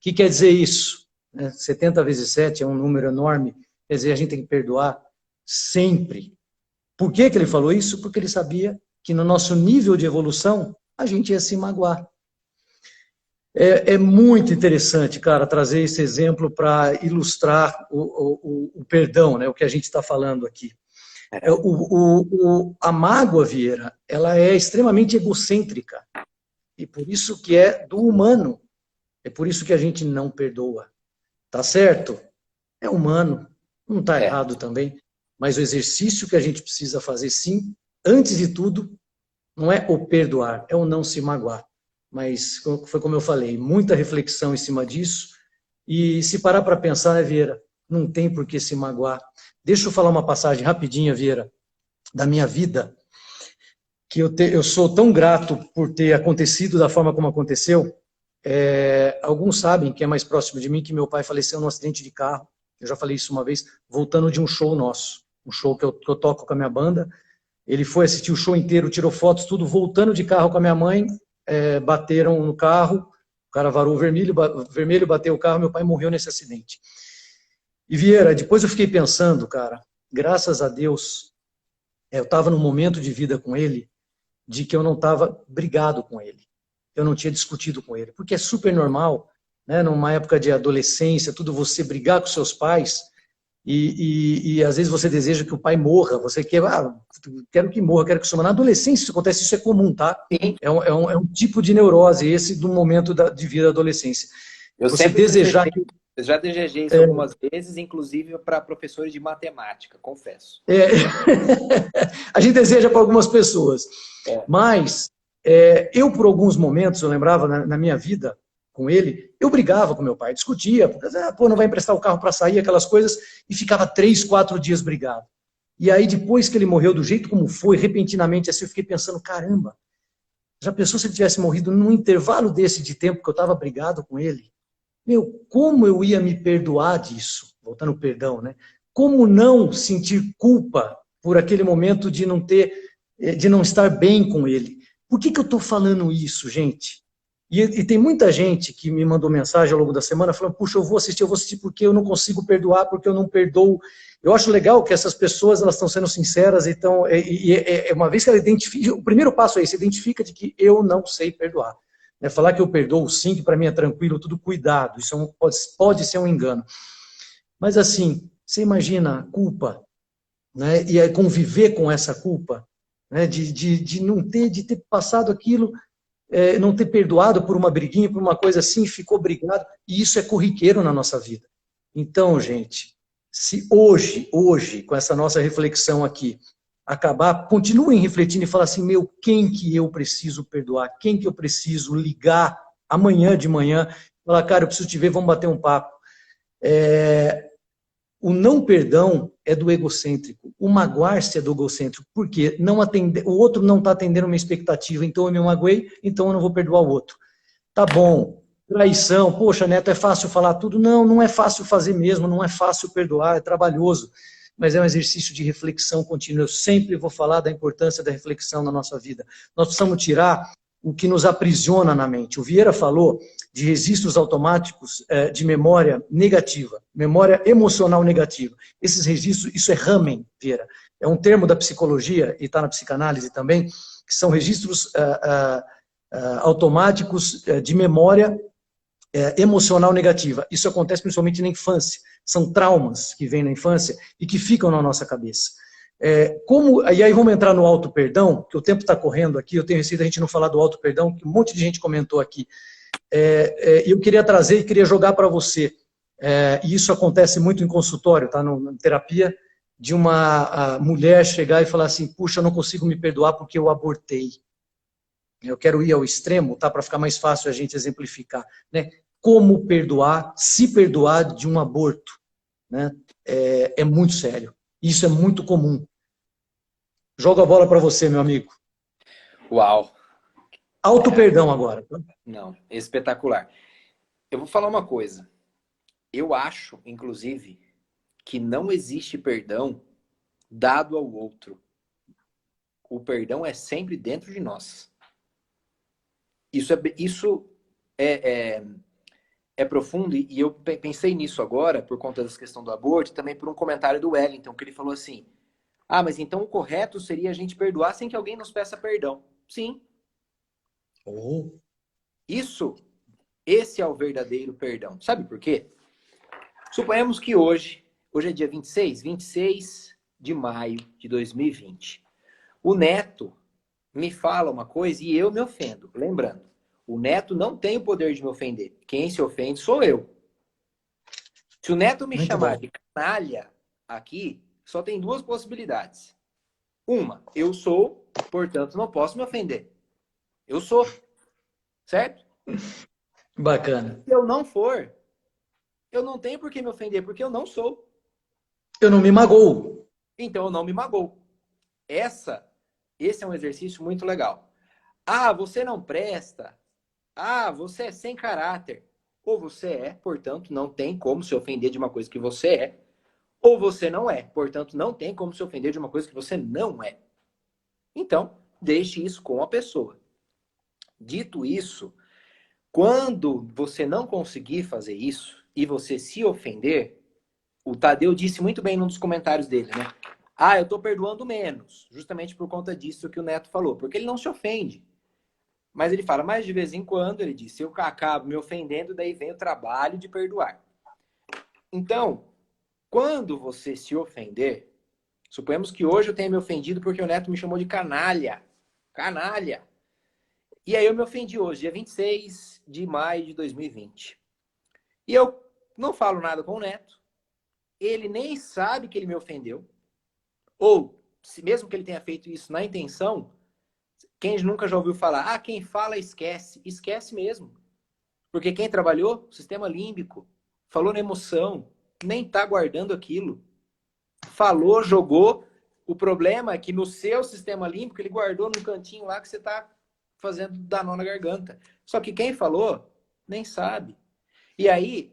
que quer dizer isso? 70 vezes 7 é um número enorme, quer dizer, a gente tem que perdoar sempre. Por que ele falou isso? Porque ele sabia que no nosso nível de evolução, a gente ia se magoar. É muito interessante, cara, trazer esse exemplo para ilustrar o perdão, né, o que a gente está falando aqui. A mágoa, Vieira, ela é extremamente egocêntrica. E por isso que é do humano. É por isso que a gente não perdoa. Tá certo? É humano. Não está errado também. Mas o exercício que a gente precisa fazer, sim, antes de tudo, não é o perdoar, é o não se magoar. Mas foi como eu falei, muita reflexão em cima disso. E se parar para pensar, né, Vieira, não tem por que se magoar. Deixa eu falar uma passagem rapidinha, Vieira, da minha vida, que eu sou tão grato por ter acontecido da forma como aconteceu. Alguns sabem, que é mais próximo de mim, que meu pai faleceu num acidente de carro. Eu já falei isso uma vez, voltando de um show nosso. Um show que eu toco com a minha banda. Ele foi assistir o show inteiro, tirou fotos, tudo, voltando de carro com a minha mãe. bateram no carro, o cara varou o vermelho, bateu o carro, meu pai morreu nesse acidente. E Vieira, depois eu fiquei pensando, cara, graças a Deus, eu estava num momento de vida com ele, de que eu não estava brigado com ele, eu não tinha discutido com ele, porque é super normal, né, numa época de adolescência, tudo você brigar com seus pais, e às vezes você deseja que o pai morra, você quer, quero que morra, quero que suma. Na adolescência isso acontece, isso é comum, tá? Sim. É um tipo de neurose esse do momento de vida da adolescência. Eu Você sempre desejar desejei, que... eu já desejei isso algumas vezes, inclusive para professores de matemática, confesso. A gente deseja para algumas pessoas, É. mas eu por alguns momentos, eu lembrava na minha vida, com ele, eu brigava com meu pai, discutia, pô, não vai emprestar o carro para sair, aquelas coisas, e ficava 3, 4 dias brigado. E aí, depois que ele morreu do jeito como foi, repentinamente, assim, eu fiquei pensando, caramba, já pensou se ele tivesse morrido num intervalo desse de tempo que eu estava brigado com ele? Meu, como eu ia me perdoar disso? Voltando ao perdão, né? Como não sentir culpa por aquele momento de não estar bem com ele? Por que eu estou falando isso, gente? E tem muita gente que me mandou mensagem ao longo da semana falando, puxa, eu vou assistir porque eu não consigo perdoar, porque eu não perdoo. Eu acho legal que essas pessoas elas estão sendo sinceras, então, uma vez que ela identifica, o primeiro passo é esse, identifica de que eu não sei perdoar. Falar que eu perdoo sim, que para mim é tranquilo, tudo cuidado, isso pode ser um engano. Mas assim, você imagina a culpa, né, e conviver com essa culpa, né, de ter passado aquilo, não ter perdoado por uma briguinha, por uma coisa assim, ficou brigado, e isso é corriqueiro na nossa vida. Então, gente, se hoje, com essa nossa reflexão aqui, acabar, continuem refletindo e falar assim, meu, quem que eu preciso perdoar? Quem que eu preciso ligar amanhã de manhã? Falar, cara, eu preciso te ver, vamos bater um papo. O não perdão é do egocêntrico. O magoar-se é do egocêntrico. Por quê? O outro não está atendendo a minha expectativa, então eu me magoei, então eu não vou perdoar o outro. Tá bom. Traição. Poxa, Neto, é fácil falar tudo? Não, não é fácil fazer mesmo, não é fácil perdoar, é trabalhoso. Mas é um exercício de reflexão contínua. Eu sempre vou falar da importância da reflexão na nossa vida. Nós precisamos tirar o que nos aprisiona na mente. O Vieira falou de registros automáticos de memória negativa, memória emocional negativa. Esses registros, isso é ramen, Vieira. É um termo da psicologia, e está na psicanálise também, que são registros automáticos de memória emocional negativa. Isso acontece principalmente na infância. São traumas que vêm na infância e que ficam na nossa cabeça. E aí vamos entrar no auto-perdão, que o tempo está correndo aqui, eu tenho receio da gente não falar do auto-perdão, que um monte de gente comentou aqui. Eu queria trazer e queria jogar para você, e isso acontece muito em consultório, tá, na terapia, de uma mulher chegar e falar assim, puxa, eu não consigo me perdoar porque eu abortei. Eu quero ir ao extremo, tá, para ficar mais fácil a gente exemplificar, né? Como perdoar, se perdoar de um aborto, né? É muito sério. Isso é muito comum. Jogo a bola para você, meu amigo. Uau! Auto-perdão agora. Não, espetacular. Eu vou falar uma coisa. Eu acho, inclusive, que não existe perdão dado ao outro. O perdão é sempre dentro de nós. Isso é profundo e eu pensei nisso agora por conta dessa questão do aborto e também por um comentário do Wellington, que ele falou assim, mas então o correto seria a gente perdoar sem que alguém nos peça perdão. Sim. Esse é o verdadeiro perdão. Sabe por quê? Suponhamos que hoje é dia 26 de maio de 2020. O Neto me fala uma coisa e eu me ofendo. Lembrando, o Neto não tem o poder de me ofender. Quem se ofende sou eu. Se o Neto me chamar de canalha aqui, só tem duas possibilidades. Uma, eu sou, portanto não posso me ofender. Eu sou. Certo? Bacana. Se eu não for, eu não tenho por que me ofender, porque eu não sou. Eu não me magoo. Então eu não me magoo. Esse é um exercício muito legal. Você não presta. Você é sem caráter. Ou você é, portanto, não tem como se ofender de uma coisa que você é. Ou você não é, portanto, não tem como se ofender de uma coisa que você não é. Então, deixe isso com a pessoa. Dito isso, quando você não conseguir fazer isso e você se ofender, o Tadeu disse muito bem num dos comentários dele, né? Ah, eu tô perdoando menos, justamente por conta disso que o Neto falou, porque ele não se ofende. Mas ele fala, mas de vez em quando, ele disse, eu acabo me ofendendo, daí vem o trabalho de perdoar. Então, quando você se ofender, suponhamos que hoje eu tenha me ofendido porque o Neto me chamou de canalha. Canalha. E aí eu me ofendi hoje, dia 26 de maio de 2020. E eu não falo nada com o Neto. Ele nem sabe que ele me ofendeu. Ou, se mesmo que ele tenha feito isso na intenção, quem nunca já ouviu falar, quem fala esquece. Esquece mesmo. Porque quem trabalhou, sistema límbico, falou na emoção, nem tá guardando aquilo. Falou, jogou. O problema é que no seu sistema límbico, ele guardou num cantinho lá que você tá fazendo dar nó na garganta. Só que quem falou, nem sabe. E aí,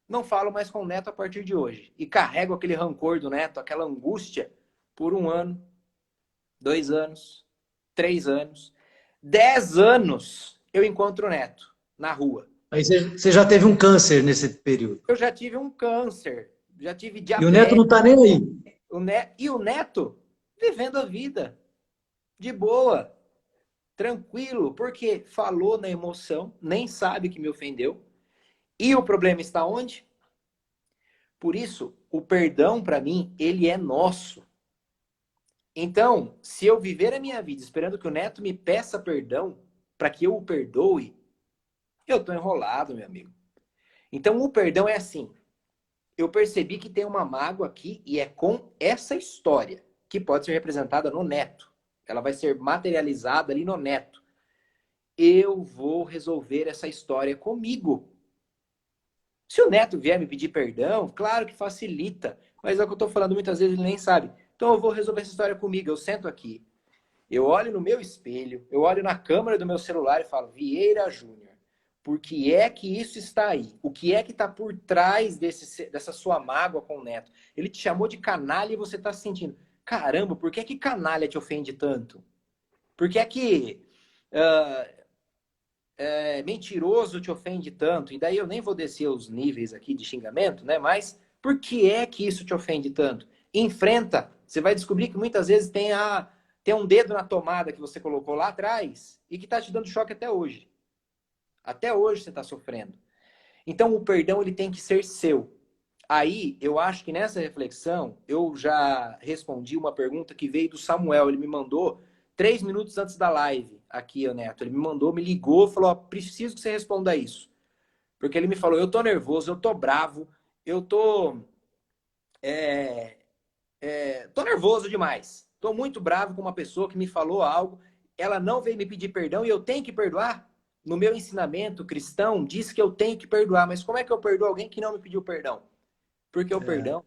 não falo mais com o Neto a partir de hoje. E carrego aquele rancor do Neto, aquela angústia, por 1 ano, 2 anos, 3 anos, 10 anos eu encontro o Neto na rua. Aí você já teve um câncer nesse período. Eu já tive um câncer, já tive E o Neto diabetes. não tá nem aí. E o Neto vivendo a vida, de boa, tranquilo, porque falou na emoção, nem sabe que me ofendeu. E o problema está onde? Por isso, o perdão, para mim, ele é nosso. Então, se eu viver a minha vida esperando que o Neto me peça perdão para que eu o perdoe, eu estou enrolado, meu amigo. Então, o perdão é assim. Eu percebi que tem uma mágoa aqui e é com essa história que pode ser representada no Neto. Ela vai ser materializada ali no Neto. Eu vou resolver essa história comigo. Se o Neto vier me pedir perdão, claro que facilita. Mas é o que eu estou falando, muitas vezes ele nem sabe. Então eu vou resolver essa história comigo. Eu sento aqui, eu olho no meu espelho, eu olho na câmera do meu celular e falo, Vieira Júnior, por que é que isso está aí? O que é que está por trás dessa sua mágoa com o Neto? Ele te chamou de canalha e você está se sentindo, caramba, por que canalha te ofende tanto? Por que mentiroso te ofende tanto? E daí eu nem vou descer os níveis aqui de xingamento, né? Mas por que é que isso te ofende tanto? Enfrenta. Você vai descobrir que muitas vezes tem um dedo na tomada que você colocou lá atrás e que está te dando choque até hoje. Até hoje você está sofrendo. Então o perdão ele tem que ser seu. Aí eu acho que nessa reflexão eu já respondi uma pergunta que veio do Samuel. Ele me mandou 3 minutos antes da live aqui, Neto. Ele me mandou, me ligou, falou, ó, preciso que você responda isso. Porque ele me falou, eu tô nervoso, eu tô bravo, eu tô nervoso demais. Tô muito bravo com uma pessoa que me falou algo, ela não veio me pedir perdão e eu tenho que perdoar? No meu ensinamento cristão, diz que eu tenho que perdoar. Mas como é que eu perdoo alguém que não me pediu perdão? Porque o perdão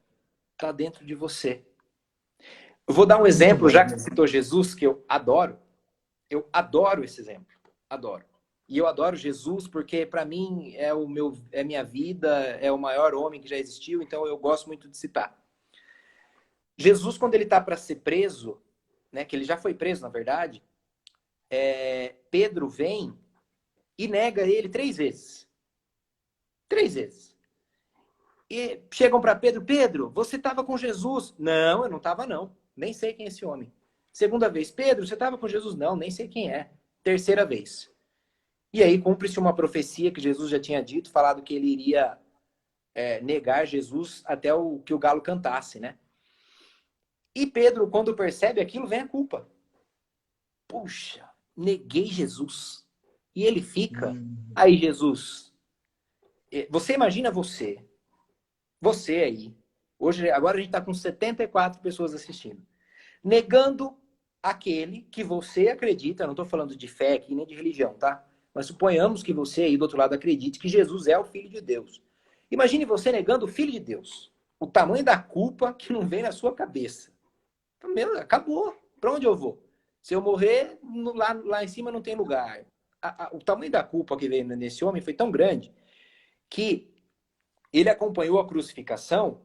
está dentro de você. Eu vou dar um exemplo, já que você citou Jesus, que eu adoro. Eu adoro esse exemplo. Adoro. E eu adoro Jesus porque, para mim, é minha vida, é o maior homem que já existiu, então eu gosto muito de citar. Jesus, quando ele está para ser preso, né, que ele já foi preso, na verdade, Pedro vem e nega ele 3 vezes. 3 vezes. E chegam para Pedro, Pedro, você estava com Jesus? Não, eu não estava não. Nem sei quem é esse homem. Segunda vez, Pedro, você estava com Jesus? Não, nem sei quem é. Terceira vez. E aí cumpre-se uma profecia que Jesus já tinha dito, falado que ele iria negar Jesus até que o galo cantasse, né? E Pedro, quando percebe aquilo, vem a culpa. Puxa, neguei Jesus. E ele fica. Aí, Jesus, você imagina você aí, agora a gente está com 74 pessoas assistindo, negando aquele que você acredita, não estou falando de fé aqui, nem de religião, tá? Mas suponhamos que você aí do outro lado acredite que Jesus é o Filho de Deus. Imagine você negando o Filho de Deus. O tamanho da culpa que não vem na sua cabeça. Meu, acabou. Para onde eu vou? Se eu morrer, lá em cima não tem lugar. O tamanho da culpa que veio nesse homem foi tão grande que ele acompanhou a crucificação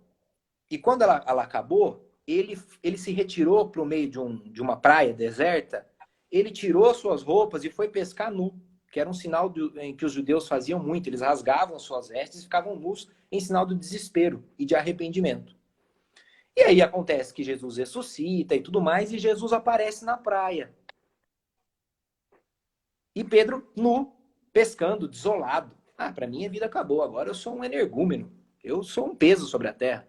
e quando ela acabou, ele se retirou para o meio de uma praia deserta, ele tirou suas roupas e foi pescar nu. que era um sinal em que os judeus faziam muito. Eles rasgavam suas vestes e ficavam nus em sinal do desespero e de arrependimento. E aí acontece que Jesus ressuscita e tudo mais, e Jesus aparece na praia. E Pedro nu, pescando, desolado. Ah, para mim a vida acabou, agora eu sou um energúmeno. Eu sou um peso sobre a terra.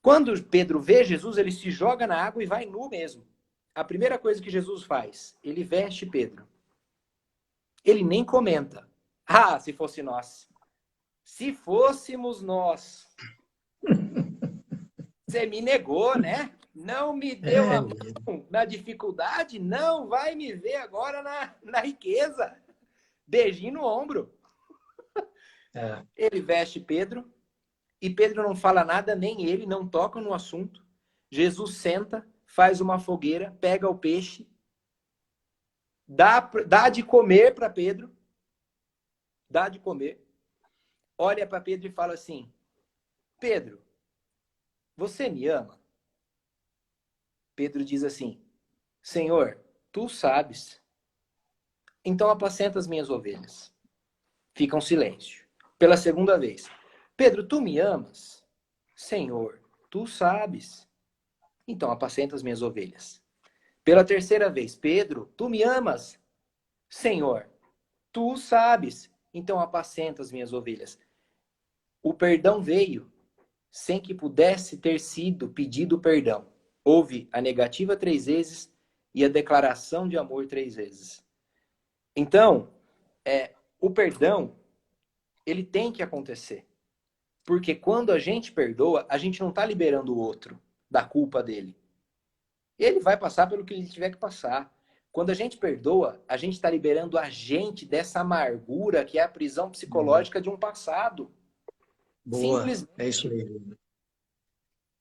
Quando Pedro vê Jesus, ele se joga na água e vai nu mesmo. A primeira coisa que Jesus faz, ele veste Pedro. Ele nem comenta. Ah, se fosse nós. Se fôssemos nós. Você me negou, né? Não me deu a mão na dificuldade, não vai me ver agora na riqueza. Beijinho no ombro. Ele veste Pedro, e Pedro não fala nada, nem ele, não toca no assunto. Jesus senta, faz uma fogueira, pega o peixe, dá de comer para Pedro, dá de comer, olha para Pedro e fala assim: Pedro, você me ama? Pedro diz assim: Senhor, tu sabes. Então apacenta as minhas ovelhas. Fica um silêncio. Pela segunda vez: Pedro, tu me amas? Senhor, tu sabes. Então apacenta as minhas ovelhas. Pela terceira vez: Pedro, tu me amas? Senhor, tu sabes. Então apacenta as minhas ovelhas. O perdão veio sem que pudesse ter sido pedido perdão. Houve a negativa 3 vezes e a declaração de amor 3 vezes. Então, o perdão, ele tem que acontecer. Porque quando a gente perdoa, a gente não está liberando o outro da culpa dele. Ele vai passar pelo que ele tiver que passar. Quando a gente perdoa, a gente está liberando a gente dessa amargura que é a prisão psicológica de um passado. Boa, é isso aí.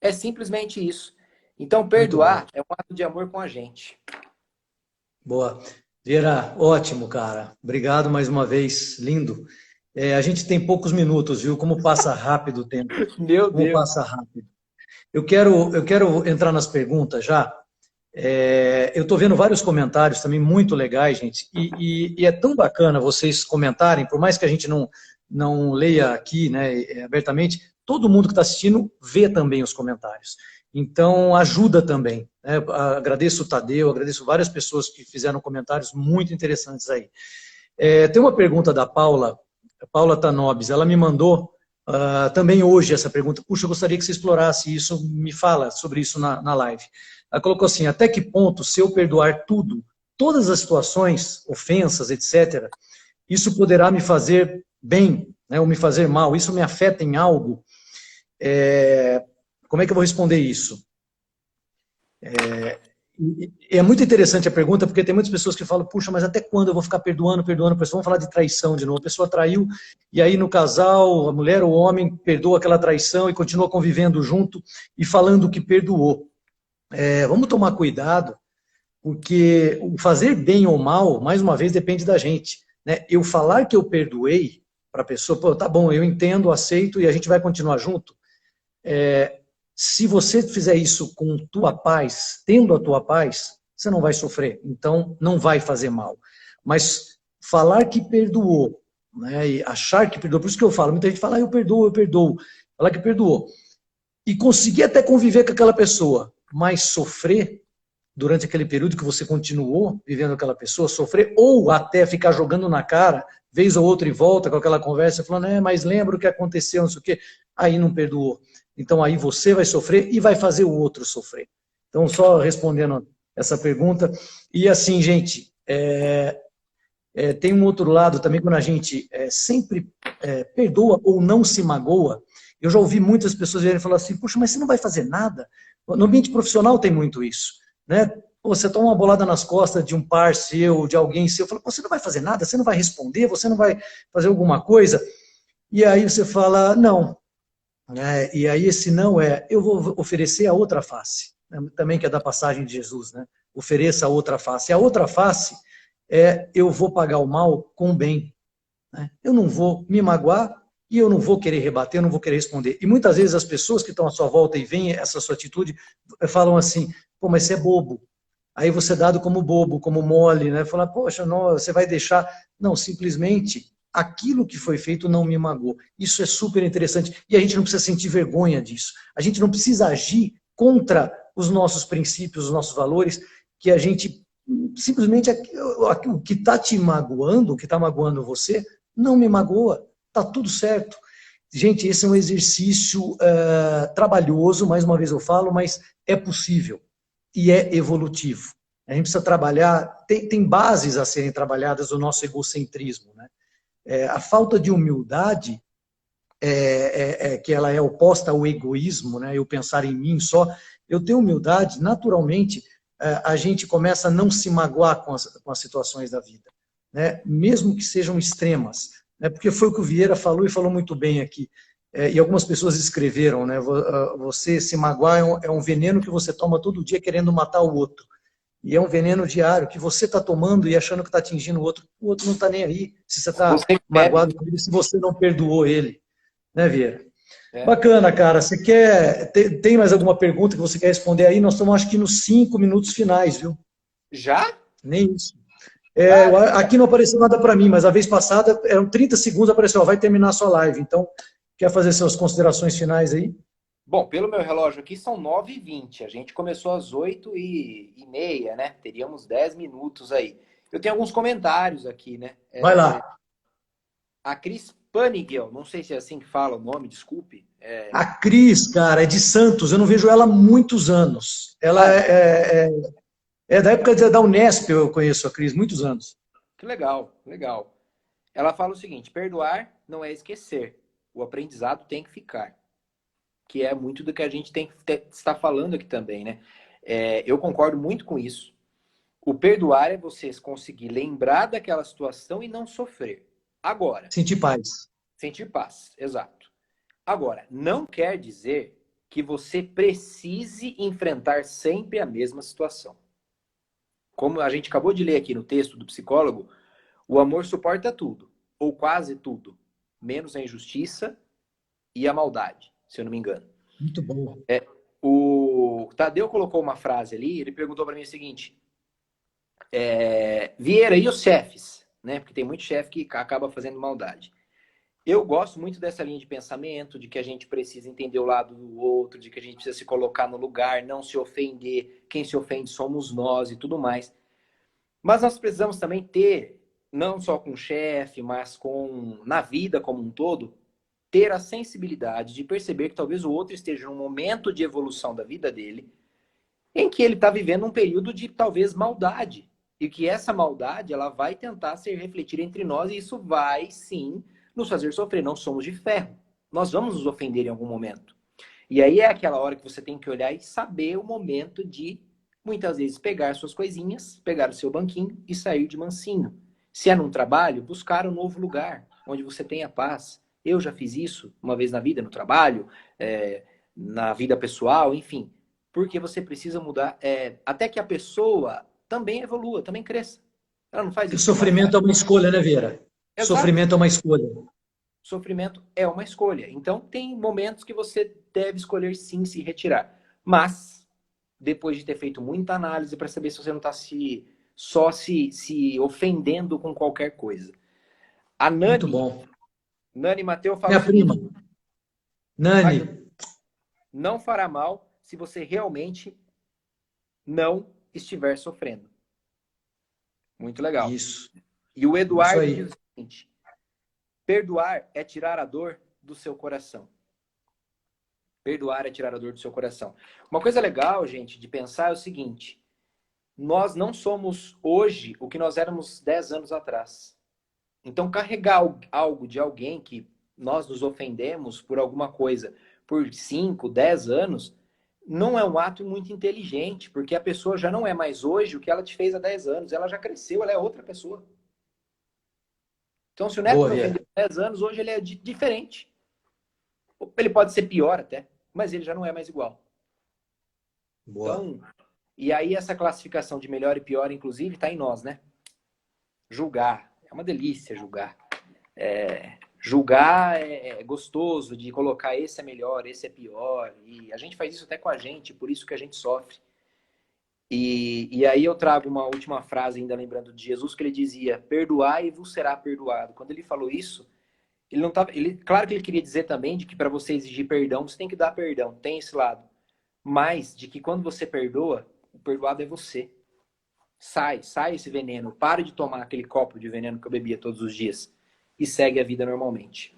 É simplesmente isso. Então, perdoar é um ato de amor com a gente. Boa. Vieira, ótimo, cara. Obrigado mais uma vez, lindo. A gente tem poucos minutos, viu? Como passa rápido o tempo. Meu Como Deus. passa rápido. Eu quero entrar nas perguntas já. Eu estou vendo vários comentários também muito legais, gente. E é tão bacana vocês comentarem, por mais que a gente não leia aqui, né, abertamente, todo mundo que está assistindo vê também os comentários. Então, ajuda também. Né? Agradeço o Tadeu, agradeço várias pessoas que fizeram comentários muito interessantes aí. Tem uma pergunta da Paula Tanobis, ela me mandou também hoje essa pergunta. Puxa, eu gostaria que você explorasse isso, me fala sobre isso na live. Ela colocou assim: até que ponto, se eu perdoar tudo, todas as situações, ofensas, etc., isso poderá me fazer bem, né, ou me fazer mal? Isso me afeta em algo? Como é que eu vou responder isso? É muito interessante a pergunta, porque tem muitas pessoas que falam: puxa, mas até quando eu vou ficar perdoando a pessoa? Vamos falar de traição de novo. A pessoa traiu, e aí no casal, a mulher ou o homem perdoa aquela traição e continua convivendo junto e falando que perdoou. Vamos tomar cuidado, porque o fazer bem ou mal, mais uma vez, depende da gente. Né? Eu falar que eu perdoei para a pessoa: pô, tá bom, eu entendo, aceito e a gente vai continuar junto. Se você fizer isso com tua paz, tendo a tua paz, você não vai sofrer, então não vai fazer mal. Mas falar que perdoou, né, e achar que perdoou, por isso que eu falo, muita gente fala: eu perdoo. Falar que perdoou. E conseguir até conviver com aquela pessoa, mas sofrer durante aquele período que você continuou vivendo com aquela pessoa, sofrer, ou até ficar jogando na cara, vez ou outra, e volta com aquela conversa, falando: mas lembra o que aconteceu, não sei o quê, aí não perdoou. Então aí você vai sofrer e vai fazer o outro sofrer. Então, só respondendo essa pergunta. E assim, gente, tem um outro lado também, quando a gente sempre perdoa ou não se magoa. Eu já ouvi muitas pessoas virem falar assim: puxa, mas você não vai fazer nada? No ambiente profissional tem muito isso. Né? Você toma uma bolada nas costas de um par seu, de alguém seu, fala: você não vai fazer nada, você não vai responder, você não vai fazer alguma coisa. E aí você fala: não. E aí esse não eu vou oferecer a outra face, né? Também que é da passagem de Jesus, né? Ofereça a outra face. E a outra face eu vou pagar o mal com o bem. Né? Eu não vou me magoar e eu não vou querer rebater, eu não vou querer responder. E muitas vezes as pessoas que estão à sua volta e veem essa sua atitude falam assim: pô, mas você é bobo. aí você é dado como bobo, como mole, né? Falar, poxa, não, você vai deixar. Não, simplesmente aquilo que foi feito não me magoou. Isso é super interessante. E a gente não precisa sentir vergonha disso. A gente não precisa agir contra os nossos princípios, os nossos valores, que a gente simplesmente o que está te magoando, o que está magoando você, não me magoa. Está tudo certo. Gente, esse é um exercício trabalhoso, mais uma vez eu falo, mas é possível e é evolutivo. A gente precisa trabalhar, tem bases a serem trabalhadas do nosso egocentrismo. Né? A falta de humildade, que ela é oposta ao egoísmo, né? Eu pensar em mim só, eu tenho humildade, naturalmente, a gente começa a não se magoar com as situações da vida, né? Mesmo que sejam extremas. Né? Porque foi o que o Vieira falou e falou muito bem aqui. E algumas pessoas escreveram, né? Você se magoar é um veneno que você toma todo dia querendo matar o outro. E é um veneno diário que você está tomando e achando que está atingindo o outro não está nem aí. Se você está Você bebe. magoado com ele, se você não perdoou ele, né, Vieira? É. Bacana, cara. Você quer. Tem mais alguma pergunta que você quer responder aí? Nós estamos, acho que, nos 5 minutos finais, viu? Já? Nem isso. Cara, Aqui não apareceu nada para mim, mas a vez passada eram 30 segundos, apareceu, ó, vai terminar a sua live. Então, quer fazer suas considerações finais aí? bom, pelo meu relógio aqui são 9h20. A gente começou às 8h30, né? Teríamos 10 minutos aí. Eu tenho alguns comentários aqui, né? Vai lá. A Cris Panigel, não sei se é assim que fala o nome, desculpe. A Cris, cara, é de Santos. Eu não vejo ela há muitos anos. Ela Ah, é da época da Unesp, eu conheço a Cris, muitos anos. que legal, legal. Ela fala o seguinte: perdoar não é esquecer. O aprendizado tem que ficar. Que é muito do que a gente está falando aqui também, né? Eu concordo muito com isso. O perdoar é você conseguir lembrar daquela situação e não sofrer. Agora, Sentir paz. sentir paz, exato. Agora, não quer dizer que você precise enfrentar sempre a mesma situação. Como a gente acabou de ler aqui no texto do psicólogo, o amor suporta tudo, ou quase tudo, menos a injustiça e a maldade, se eu não me engano. Muito bom. O Tadeu colocou uma frase ali, ele perguntou para mim o seguinte: Vieira, e os chefes? Né? Porque tem muito chefe que acaba fazendo maldade. Eu gosto muito dessa linha de pensamento, de que a gente precisa entender o lado do outro, de que a gente precisa se colocar no lugar, não se ofender. Quem se ofende somos nós e tudo mais. Mas nós precisamos também ter, não só com o chefe, mas na vida como um todo, ter a sensibilidade de perceber que talvez o outro esteja num momento de evolução da vida dele, em que ele está vivendo um período de talvez maldade. E que essa maldade ela vai tentar se refletir entre nós e isso vai sim nos fazer sofrer. Não somos de ferro. Nós vamos nos ofender em algum momento. E aí é aquela hora que você tem que olhar e saber o momento de, muitas vezes, pegar suas coisinhas, pegar o seu banquinho e sair de mansinho. Se é num trabalho, buscar um novo lugar onde você tenha paz. Eu já fiz isso uma vez na vida, no trabalho, na vida pessoal, enfim. Porque você precisa mudar, até que a pessoa também evolua, também cresça. Ela não faz O isso de má sofrimento é vontade. uma escolha, né, Vieira? Exato. Sofrimento é uma escolha. Sofrimento é uma escolha. Então, tem momentos que você deve escolher sim se retirar. Mas, depois de ter feito muita análise para saber se você não está só se ofendendo com qualquer coisa. A Muito Nani, bom. Nani Mateu fala o Minha prima, seguinte: Nani. não fará mal se você realmente não estiver sofrendo. Muito legal. Isso. E o Isso Eduardo diz aí. o seguinte: perdoar é tirar a dor do seu coração. Perdoar é tirar a dor do seu coração. Uma coisa legal, gente, de pensar é o seguinte: nós não somos hoje o que nós éramos 10 anos atrás. Então, carregar algo de alguém que nós nos ofendemos por alguma coisa por 5, 10 anos, não é um ato muito inteligente, porque a pessoa já não é mais hoje o que ela te fez há 10 anos. Ela já cresceu, ela é outra pessoa. Então, se o Neto Boa, me ofendeu Vieira. há 10 anos, hoje ele é diferente. Ele pode ser pior até, mas ele já não é mais igual. Boa. Então, e aí essa classificação de melhor e pior, inclusive, está em nós, né? Julgar. É uma delícia julgar. Julgar é gostoso de colocar esse é melhor, esse é pior. E a gente faz isso até com a gente, por isso que a gente sofre. E aí eu trago uma última frase ainda lembrando de Jesus, que ele dizia, perdoai e vos será perdoado. Quando ele falou isso, ele não tava, claro que ele queria dizer também de que para você exigir perdão, você tem que dar perdão, tem esse lado. Mas de que quando você perdoa, o perdoado é você. Sai esse veneno, para de tomar aquele copo de veneno que eu bebia todos os dias e segue a vida normalmente.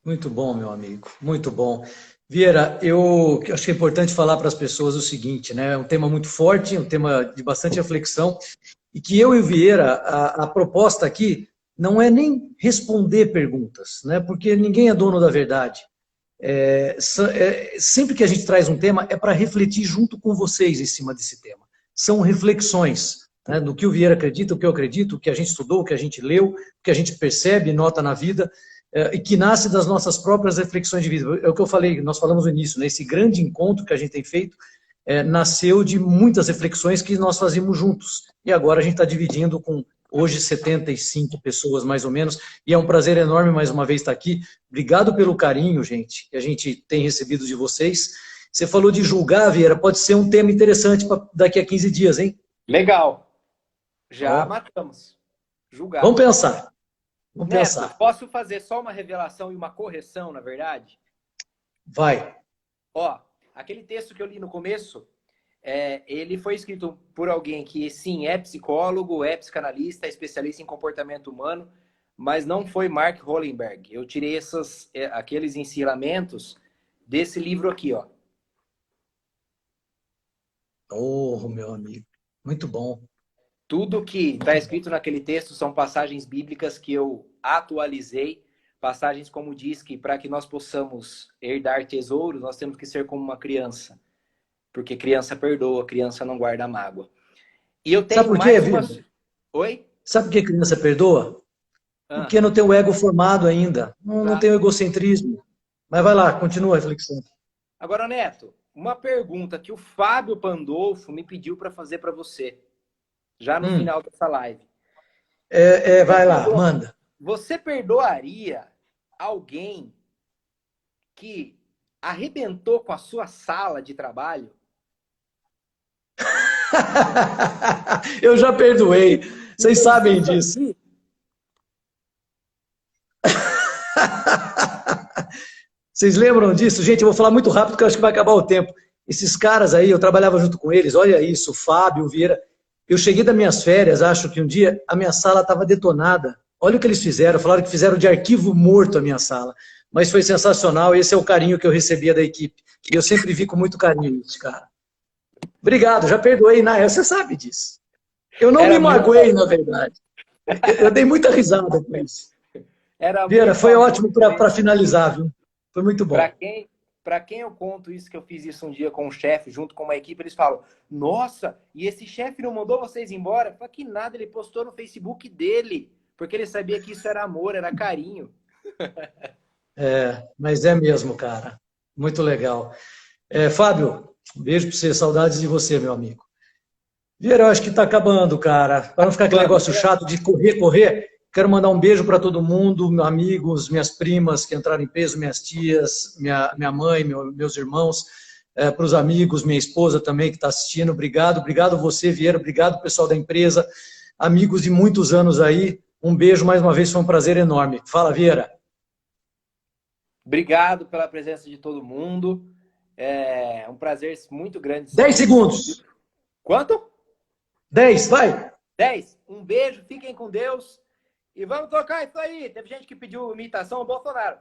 Muito bom, meu amigo, muito bom. Vieira, eu acho que é importante falar para as pessoas o seguinte, né? É um tema muito forte, um tema de bastante reflexão, e que eu e o Vieira, a proposta aqui não é nem responder perguntas, né? Porque ninguém é dono da verdade. Sempre que a gente traz um tema, é para refletir junto com vocês em cima desse tema. São reflexões, né, do que o Vieira acredita, o que eu acredito, o que a gente estudou, o que a gente leu, o que a gente percebe, nota na vida, e que nasce das nossas próprias reflexões de vida. É o que eu falei, nós falamos no início, né, esse grande encontro que a gente tem feito nasceu de muitas reflexões que nós fazíamos juntos. E agora a gente está dividindo com hoje 75 pessoas, mais ou menos, e é um prazer enorme mais uma vez estar aqui. Obrigado pelo carinho, gente, que a gente tem recebido de vocês. Você falou de julgar, Vieira, pode ser um tema interessante para daqui a 15 dias, hein? Legal. Já matamos. Julgar. Vamos pensar. Vamos Neto, pensar. posso fazer só uma revelação e uma correção, na verdade? Vai. Ó, aquele texto que eu li no começo, ele foi escrito por alguém que, sim, é psicólogo, é psicanalista, é especialista em comportamento humano, mas não foi Mark Hollenberg. Eu tirei aqueles ensinamentos desse livro aqui, ó. Oh, meu amigo. Muito bom. Tudo que está escrito naquele texto são passagens bíblicas que eu atualizei, passagens como diz que para que nós possamos herdar tesouros, nós temos que ser como uma criança. Porque criança perdoa, criança não guarda mágoa. E eu tenho Sabe por quê, mais uma... Oi? Sabe por que criança perdoa? Porque não tem o ego formado ainda. Não tem o egocentrismo. Mas vai lá, continua a reflexão. Agora, Neto, uma pergunta que o Fábio Pandolfo me pediu para fazer para você, já no final dessa live. Vai lá, manda. Você perdoaria alguém que arrebentou com a sua sala de trabalho? Eu já perdoei. Vocês sabem disso. Vocês lembram disso? Gente, eu vou falar muito rápido porque eu acho que vai acabar o tempo. Esses caras aí, eu trabalhava junto com eles, olha isso, o Fábio, o Vieira. Eu cheguei das minhas férias, acho que um dia a minha sala estava detonada. Olha o que eles fizeram, falaram que fizeram de arquivo morto a minha sala. Mas foi sensacional, esse é o carinho que eu recebia da equipe. E eu sempre vi com muito carinho isso, cara. Obrigado, já perdoei, Naya, você sabe disso. Eu não me magoei, na verdade. Eu dei muita risada com isso. Vieira, foi ótimo para finalizar, viu? Foi muito bom. Para quem eu conto isso, que eu fiz isso um dia com um chefe, junto com uma equipe, eles falam, nossa, e esse chefe não mandou vocês embora? Eu falo, que nada, ele postou no Facebook dele, porque ele sabia que isso era amor, era carinho. Mas é mesmo, cara. Muito legal. Fábio, um beijo para você, saudades de você, meu amigo. Vieira, eu acho que está acabando, cara. Para não ficar aquele negócio chato de correr, quero mandar um beijo para todo mundo, amigos, minhas primas que entraram em peso, minhas tias, minha mãe, meus irmãos, para os amigos, minha esposa também que está assistindo. Obrigado você, Vieira, obrigado pessoal da empresa, amigos de muitos anos aí. Um beijo mais uma vez, foi um prazer enorme. Fala, Vieira. Obrigado pela presença de todo mundo. É um prazer muito grande. 10 segundos. Quanto? 10, vai. 10. Um beijo, fiquem com Deus. E vamos tocar isso aí. Teve gente que pediu imitação ao Bolsonaro.